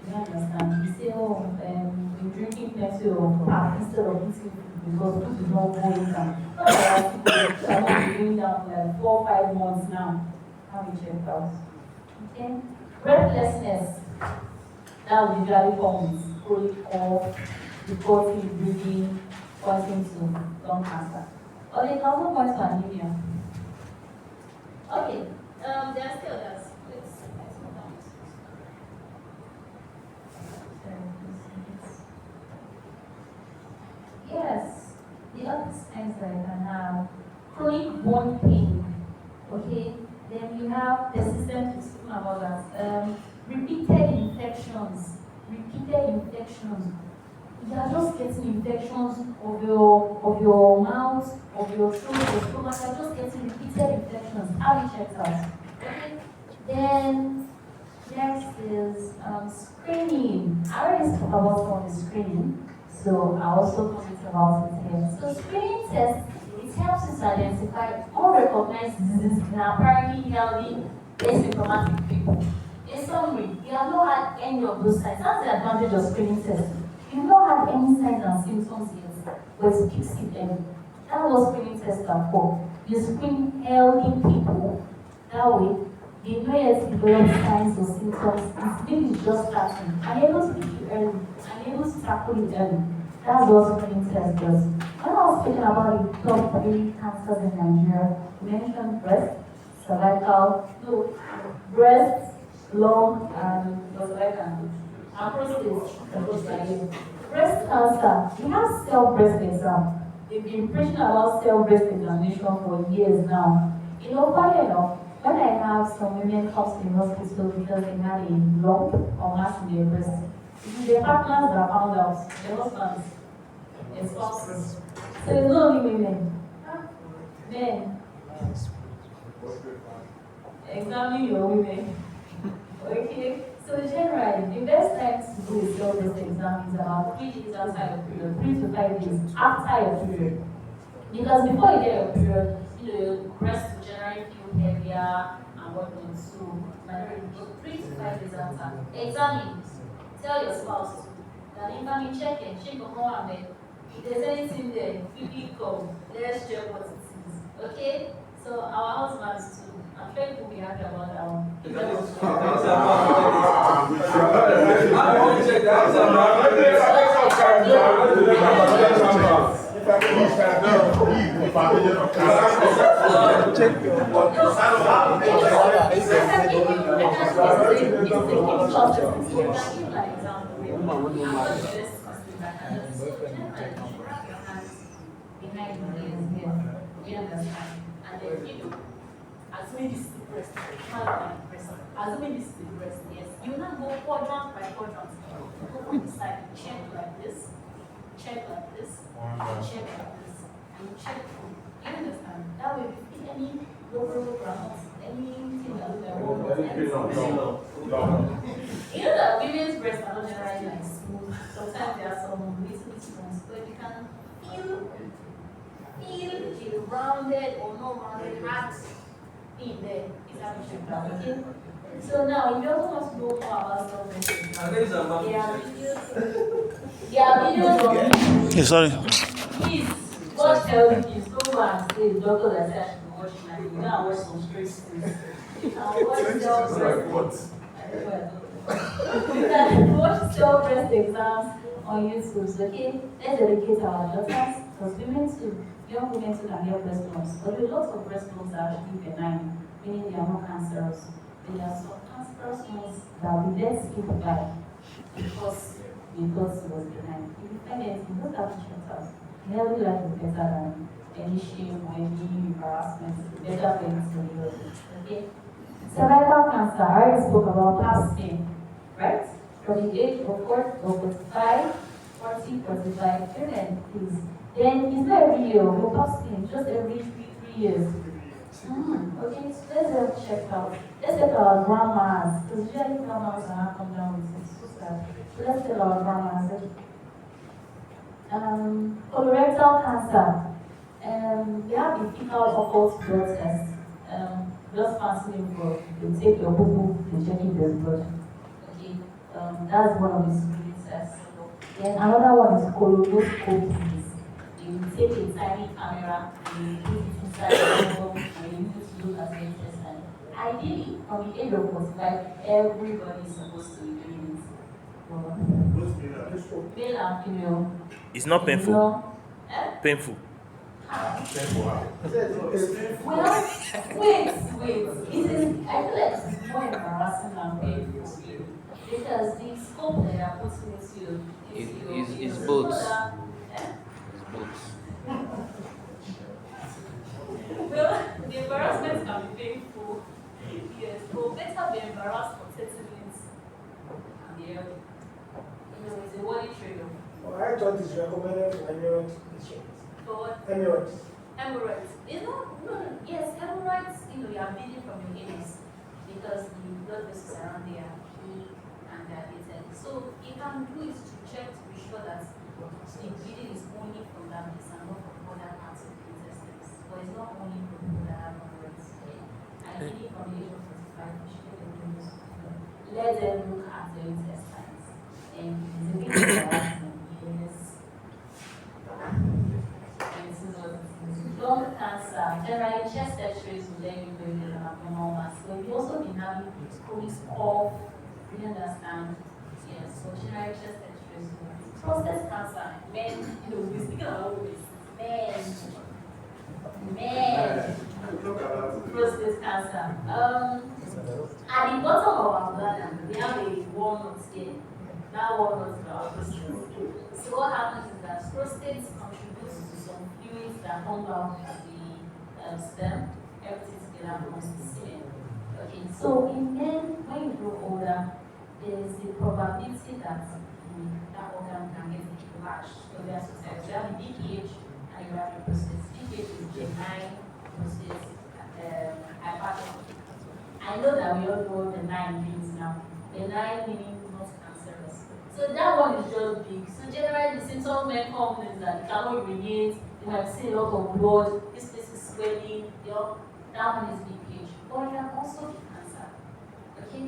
You understand? You say, we're drinking plenty of pap instead of eating food because food is not going down. Not that our people are not going down for like 4 or 5 months now. How we check out. Okay? Breathlessness. That will usually come with chronic cough, difficulty breathing, pointing to lung cancer. Or they can also point to anemia. Okay. There are still others. Let's move on. Yes. The other signs that you can have chronic bone pain. Okay. Then we have persistent, we've spoken about that. Repeated infections. You are just getting infections of your mouth, of your throat, your stomach. You are just getting repeated infections. How you check that? Okay. Then next is screening. I already spoke about some of the screening. So I also comment about it here. So screening tests, it helps us identify unrecognized diseases in apparently healthy, asymptomatic people. In summary, you have not had any of those signs. That's the advantage of screening tests. You've not had any signs and symptoms yet, but you keep sick early. That's what screening tests are for. You screen healthy people. That way, they know yet to develop signs or symptoms. It's maybe it's just starting. And you're able to pick it early. And you're able to tackle it early. That's what screening test does. When I was speaking about the top 3 cancers in Nigeria, we mentioned breast, cervical, no, breast, lung, and cervical. And prostate. Breast cancer, we have self-breast exam. They've been preaching about self-breast examination for years now. You know, funny enough, when I have some women come to the hospital because they had a lump or mass in their breast, it is their partners that found out, their husbands, their spouses. So it's not only women. Men, examine your women. Okay? So generally, the best time to do a self-breast exam is about 3 days after your period, 3 to 5 days after your period. Because before you get your period, your breast will generally feel heavier and whatnot. So, minority, but 3 to 5 days after, examine. Tell your spouse to. That if check it, check your home and if there's anything there, quickly come. Let's check what it is. Okay? So our husbands too. I'm sure you will be happy about that one. Behind your ears here. You understand? And then assuming this is the breast, assuming this is the breast, yes. You now go quadrant by quadrant. Go from the side, check like this, check like this, and check like this, and check. You understand? That way, if you see any local grounds, anything that looks like you know that women's breasts are not generally like smooth. Sometimes there are some little stones, but you can feel the rounded or not rounded heart in there is having checked out, okay? So now, if you also want to know more about self-breast exam, there are videos on YouTube. Yeah, sorry. Please, watch healthy news. Don't go and say the doctor that said I should be watching and you go and watch some straight schools. Watch self-breast. You can watch self-breast exams on YouTube, okay? Let's educate our daughters, because women too, young women too can get breast lumps. But there are lots of breast lumps that are actually benign, meaning they are not cancerous. There are some cancerous ones that we let skip by because we thought it was benign. If you find anything, don't have to check it out. A healthy life is better than any shame or any embarrassment. It's better for you to live. Okay? Cervical cancer, I already spoke about pap smear, right? From the age of 45, 40, 45, women, please. Then it's not every year, no pap smear, just every 3 years. Okay, so let's have checked out. Let's get our grandmas, because usually grandmas are not come down with it. So sad. So let's get our grandmas. Colorectal cancer. We have the fecal occult blood test. Just fascinating for you take your boo to check if there's blood. Okay, that's one of the screening tests. Then another one is colonoscopy. You take a tiny camera and you put it inside the bottle and you use it to look at the intestine. Ideally, from the age of 45, everybody is supposed to be doing it. Male and female. It's not painful. Painful. Well, wait. It is, I feel like it's more embarrassing than painful. Because the scope that they are putting into It's both. It's both. Well, the embarrassment can be painful. Yes, but better be embarrassed for 30 minutes. And yeah, it's a worthy trade-off. Well, I thought it's recommended for Emirates patients. For what? Emirates. Hemorrhoids. Yes, hemorrhoids, you are bleeding from your anus because the blood vessels around there are big and dilated. So you can do it to check to be sure that the bleeding is only from that place and not from other parts of the intestines. But it's not only from people that have hemorrhoids. Ideally, from the age of 45, we should get them doing this. Let them look at their intestines. And it's a bit embarrassing, yes. This is what it is. Lung cancer, generally chest x-rays will let you know there's an abnormal mass. But you also been having chronic cough, you understand? Yes, so generally chest x-rays. Prostate cancer, men, we're speaking about this. Men. Prostate cancer. At the bottom of our bladder, we have a walnut here. That walnut is our prostate. So what happens is that prostate contributes to some fluids that come out of the sperm. Everything together comes to semen. Okay, so in men, when you grow older, there is the probability that that organ can get enlarged. So there are two types. You have the BPH and you have the prostate. BPH is benign prostate hypertrophy. I know that we all know benign means now. Benign meaning not cancerous. So that one is just big. So generally the symptoms may come is that you cannot urinate, you might see a lot of blood, this place is swelling, that one is BPH. But it can also be cancer. Okay?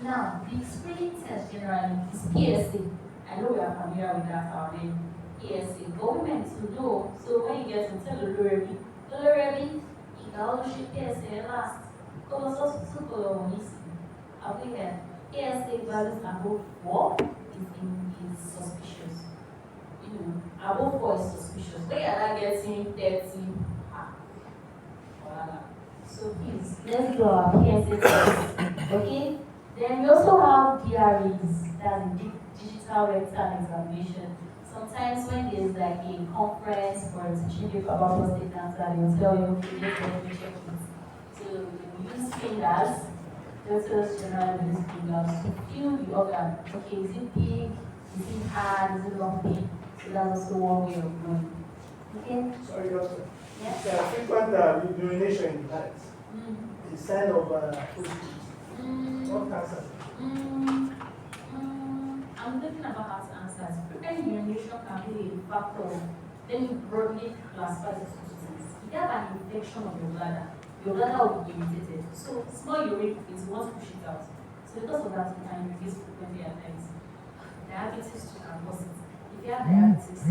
Now, the screening test generally is PSA. I know we are familiar with that our name. PSA. But women to know. So when you get to tell Loremi, you can also shoot PSA last. Because also color are we here? PSA values above 4 is suspicious. Above 4 is suspicious. When you are not getting 30, so please, let's do our PSA test. Okay? Then we also have DREs, that's the digital rectal examination. Sometimes when there's like a conference or a teaching paper about prostate cancer, they will tell you, okay, let's go check it. So we use fingers, doctors generally use fingers to feel the organ. Okay, is it big? Is it hard? Is it lumpy? So that's also one way of knowing. Okay? Sorry, doctor. Yes? Frequent urination in the night is a sign of prostate. What cancer? I'm thinking about how to answer this. Frequent urination can be a factor. Let me broadly classify this into two things. If you have an infection of your bladder will be irritated. So small urine is what push it out. So because of that, you can urinate frequently at times. Diabetes can cause it. If you have diabetes,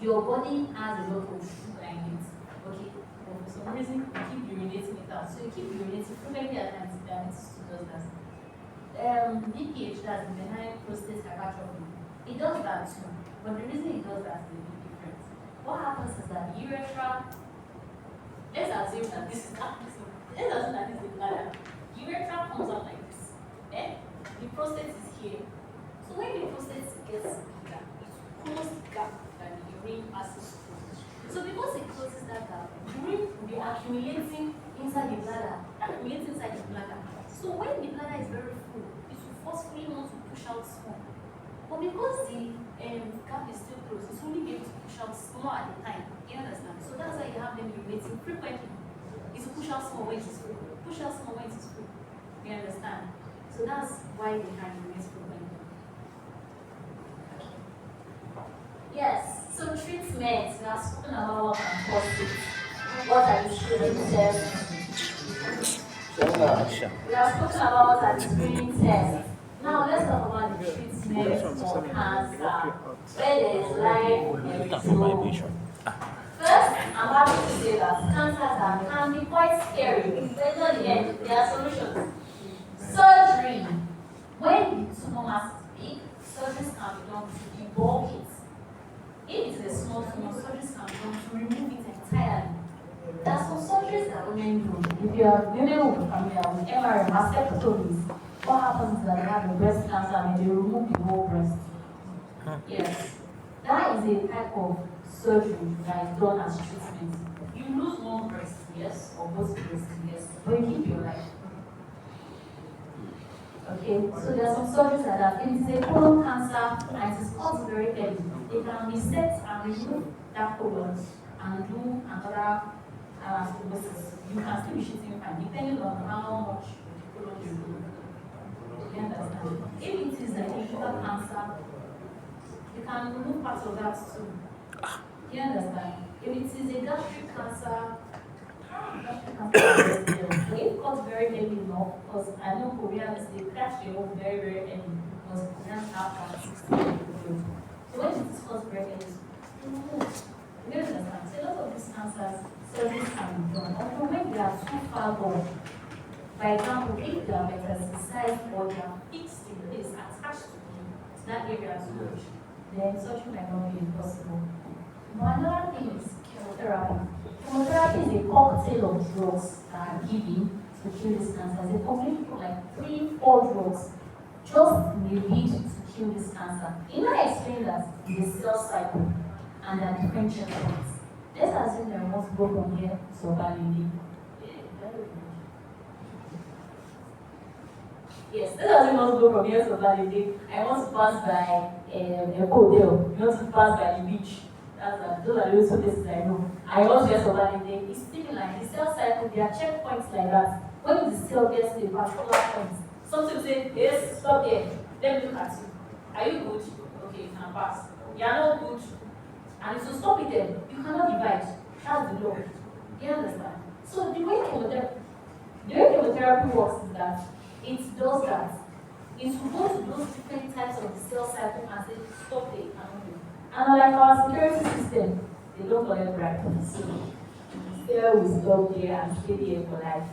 your body has a lot of sugar in it. Okay, but for some reason you keep urinating it out. So you keep urinating frequently at times. Diabetes does that. BPH, that's benign prostate hypertrophy. It does that too, but the reason it does that is a bit different. What happens is that the urethra, let's assume that this is the bladder. The urethra comes out like this. The prostate is here. So when the prostate gets bigger, it closes the gap that the urine passes through. So because it closes that gap, urine will be accumulating inside the bladder. So when the bladder is very full, it will forcefully want to push out small. But because the gap is still closed, it's only able to push out small at a time. You understand? So that's why you have them urinating frequently. It's to push out small when it is full. Push out small when it is full. You understand? So that's why they can urinate frequently. Yes, so treatment. We have spoken about what can cause it. What are the screening tests? We have spoken about what are the screening tests. Now let's talk about the treatment for cancer. Where there is life and no. First, I'm happy to say that cancers can be quite scary, but not the end. There are solutions. Surgery. When the tumor mass is big, surgeries can be done to debulk it. If it is a small tumor, surgeries can be done to remove it entirely. There are some surgeries that women do. If you are women who are familiar with MRI mastectomies, what happens is that they have a breast cancer and they remove the whole breast. Yes. That is a type of surgery that is done as treatment. You lose one breast, yes, or both breasts, yes, but you keep your life. Okay, so there are some surgeries like that. If it is a colon cancer and it is caused very early, they can resect and remove that colon and do another anastomosis. You can still be shooting fine, depending on how much colon you remove. You understand? If it is a liver cancer, you can remove parts of that too. Do you understand? If it is a gastric cancer, so if cut very early enough, because I know Koreans, they catch the whole very, very early, because Koreans have cancer. So when it is cut very early, remove. You understand? So a lot of these cancers, surgeries can be done. Although when they are too far gone, for example, if they are metastasized or they are fixed in place, attached to that area too much, then surgery might not be possible. But another thing is chemotherapy. Chemotherapy is a cocktail of drugs that are given to kill these cancers. They combine like 3-4 drugs just in the lead to kill this cancer. You know, I explained that in the cell cycle and there are different checkpoints. Let's assume that I want to go from here to validate. Yes, let's assume I want to go from here to validate. I want to pass by a hotel. You want to pass by the beach. Those are the two places I know. I want to get to validate. It's similar. In the cell cycle, there are checkpoints like that. When the cell gets to a particular point, something will say, yes, stop there. Let me look at you. Are you good? Okay, you can pass. You are not good. And if you stop it there, you cannot divide. That's the law. Do you understand? So the way chemotherapy works is that it does that. It will go to those different types of the cell cycle and say, stop there, you cannot do. And like our security system, they don't collect bribes. So cell will stop there and stay there for life.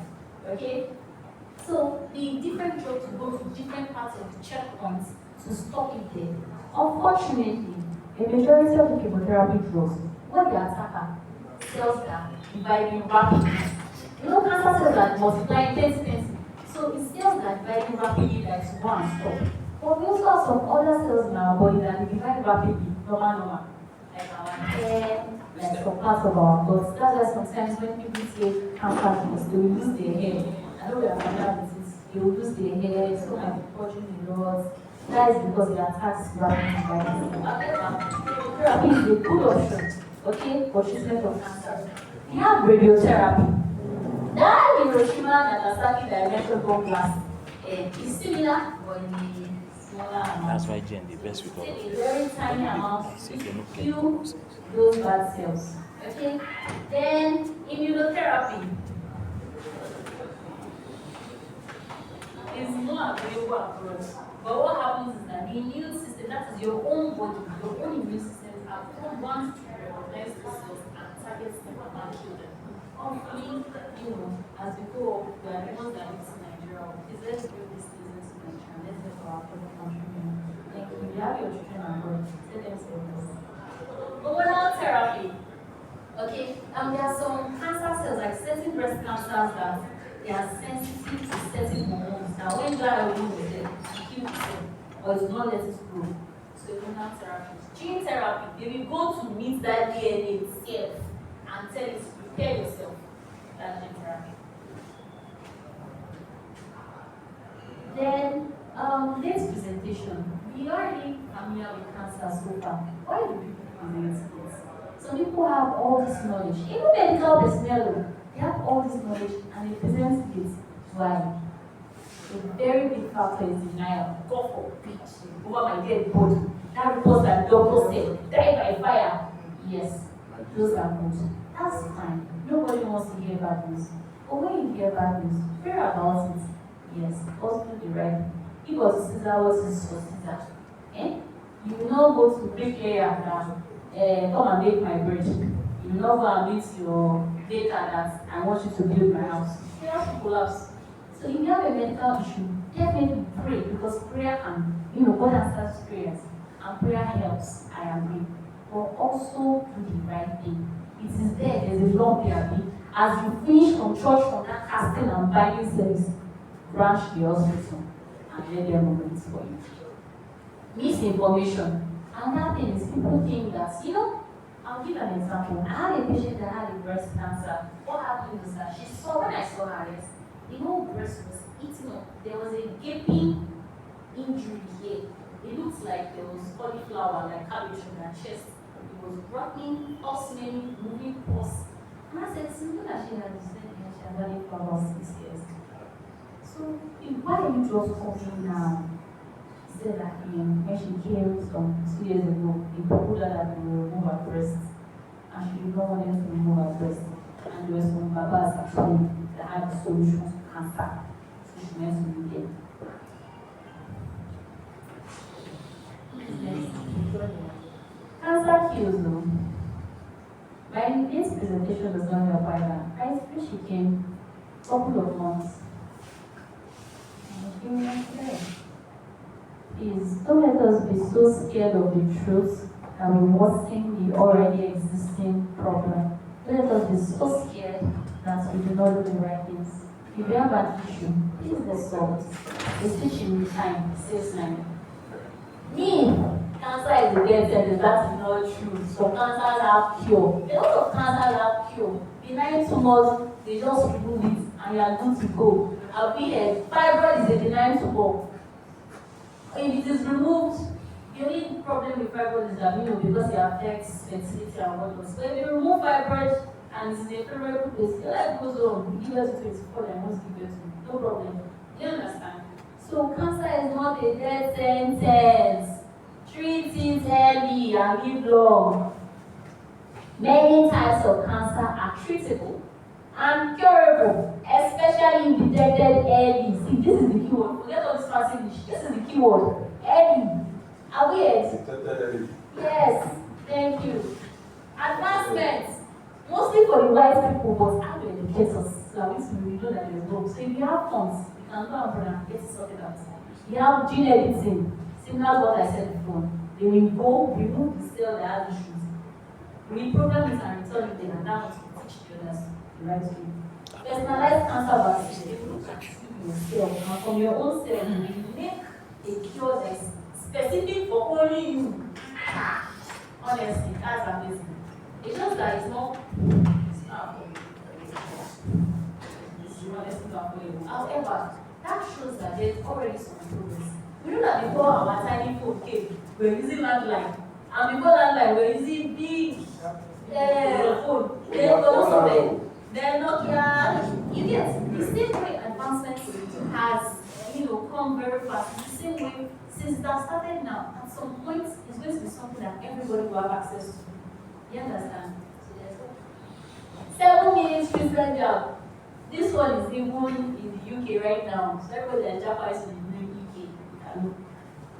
Okay? So the different drugs will go to different parts of the checkpoints to stop it there. Unfortunately, a majority of the chemotherapy drugs, what they attack are cells that are dividing rapidly. You know, cancer cells that multiply intensity. So it's cells that divide rapidly like to go and stop. But we also have some other cells in our body that divide rapidly, normal. Like our hair, like some parts of our bodies. That's why sometimes when people say cancer cells, they will lose their hair. I know we are familiar with this. They will lose their hair, some might be purging the lot. That is because they attack rapidly by this. However, therapy is a good option, okay, for treatment of cancer. We have radiotherapy. That Hiroshima and Nagasaki that I mentioned bomb blast is similar, but in a smaller amount. That's why Jen, the best with all of A this. very tiny amount They say to they no get kill nonsense. those bad cells. Okay? Then immunotherapy is more available abroad. But what happens is that the immune system, that is your own body, your own immune system, are programmed to recognize the cells and target them and kill them. Hopefully, as we go up, we are the ones that live in Nigeria. Please let's build this business in Nigeria. Let's help our fellow countrymen. Thank you. You have your children abroad. Let them stay with us. Hormonal therapy. Okay, there are some cancer cells, like certain breast cancers, that they are sensitive to certain hormones. Now, when dry hormone is there, it kills the cell, or it's not let it grow. So, hormonal therapy. Gene therapy, they will go to meet that DNA itself and tell it to prepare yourself. That's gene therapy. Then, this presentation, we are already familiar with cancer so far. Why do people present this? Some people have all this knowledge. Even medical personnel, they have all this knowledge and they present it. Why? A very big factor is denial. God forbid, over my dead body. That report that doctor said, die by fire. Yes, those are good. That's fine. Nobody wants to hear bad news. But when you hear bad news, pray about it. Yes, also do the right thing. If what is Caesar, what is for Caesar? Eh? You will not go to bricklayer and come and make my bread. You will not go and meet your data that I want you to build my house. You have to collapse. So if you have a medical issue, definitely pray, because prayer can, God answers prayers and prayer helps, I agree. But also do the right thing. It is there's a long therapy. As you finish from church from that casting and binding service, branch the hospital and let them move it for you. Misinformation. Another thing is people think that, I'll give an example. I had a patient that had a breast cancer. What happened was that when I saw her, the whole breast was eaten up. There was a gaping injury here. It looks like there was cauliflower, like cabbage on her chest. It was rotting, smelling, moving pus. And I said, since when she had this thing, she had had it for about 6 years. So why are you just coming now? Is said that when she came some 2 years ago, they told her that they will remove her breast. And she did not want them to remove her breast. And there were some babas at home that had solutions to cancer. So she went to meet them. Cancer kills though. My this presentation does not help either. I think she came a couple of months. Please don't let us be so scared of the truth that we worsen the already existing problem. Don't let us be so scared that we do not do the right things. If you have an issue, please let's solve it. It's teaching me time, saves time. Me, cancer is a death sentence. That is not true. Some cancers have cure. A lot of cancers have cure. Benign tumors, they just remove it and you are good to go. I'll be here. Fibroid is a benign tumor. If it is removed, the only problem with fibroid is that because it affects fertility and whatnot. So if you remove fibroid and it's in a favorable place, your life goes on. Give us to 24 and once give us to no problem. You understand? So cancer is not a death sentence. Treat it early and live long. Many types of cancer are treatable and curable, especially if detected early. See, this is the key word. Forget all this fancy English. This is the key word. Early. Are we here? Yes. Thank you. Advancements. Mostly for the wise people, but how to educate us so at least we know that there's hope. So if you have funds, you can go and get it sorted out. You have gene editing, similar to what I said before. They will go remove the cell that has issues. Reprogram it and return it, and now to teach the others the right way. Personalized cancer vaccine, they look at you yourself, and from your own cell, you will make a cure that is specific for only you. Honestly, that's amazing. It's just that it's not however, that shows that there's already some progress. We know that before our tiny phone came, we were using landline. And before landline, we were using big phone. Then Nokia, you get the same way advancement has come very fast. The same way since that started now, at some point it's going to be something that everybody will have access to. You understand? So 7 minutes Christian job. This one is even in the UK right now. So everybody in Japan is in the UK.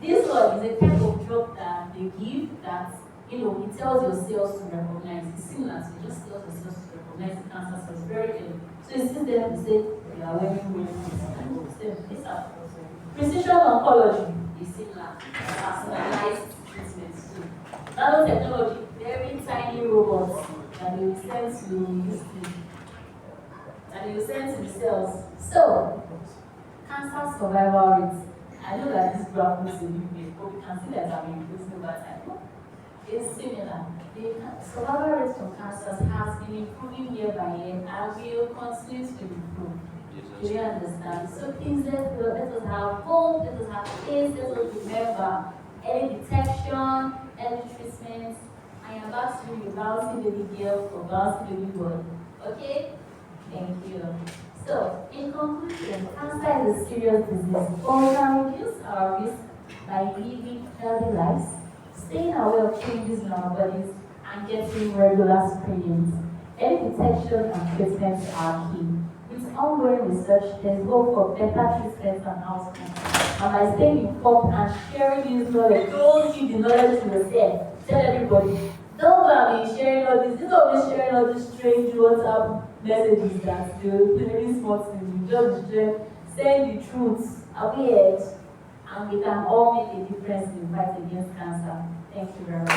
This one is a type of drug that they give that it tells your cells to recognize. It's similar to it just tells your cells to recognize the cancer cells very early. So it's still there to say we are working with this. Precision oncology is similar. Personalized treatments too. Nanotechnology, very tiny robots that they will send to this thing. And you send to the cells. So, cancer survival rates. I know that this graph looks a bit big, but we can see that I'm increasing over time. It's similar. The survival rates from cancers has been improving year by year and will continue to improve. Do you understand? So please let us have hope, let us have faith, let us remember early detection, early treatment. I am about to do your bouncing baby girl or bouncing baby boy. Okay? Thank you. So, in conclusion, cancer is a serious disease, but we can reduce our risk by living healthy lives, staying aware of changes in our bodies, and getting regular screenings. Early detection and treatments are key. With ongoing research, there is hope for better treatments and outcomes. And by staying informed and sharing this knowledge, don't keep the knowledge to yourself. Tell everybody. Don't be sharing all this. Don't be sharing all these strange WhatsApp messages that do very small things. Just send the truth away, and we can all make a difference in the fight against cancer. Thank you very much.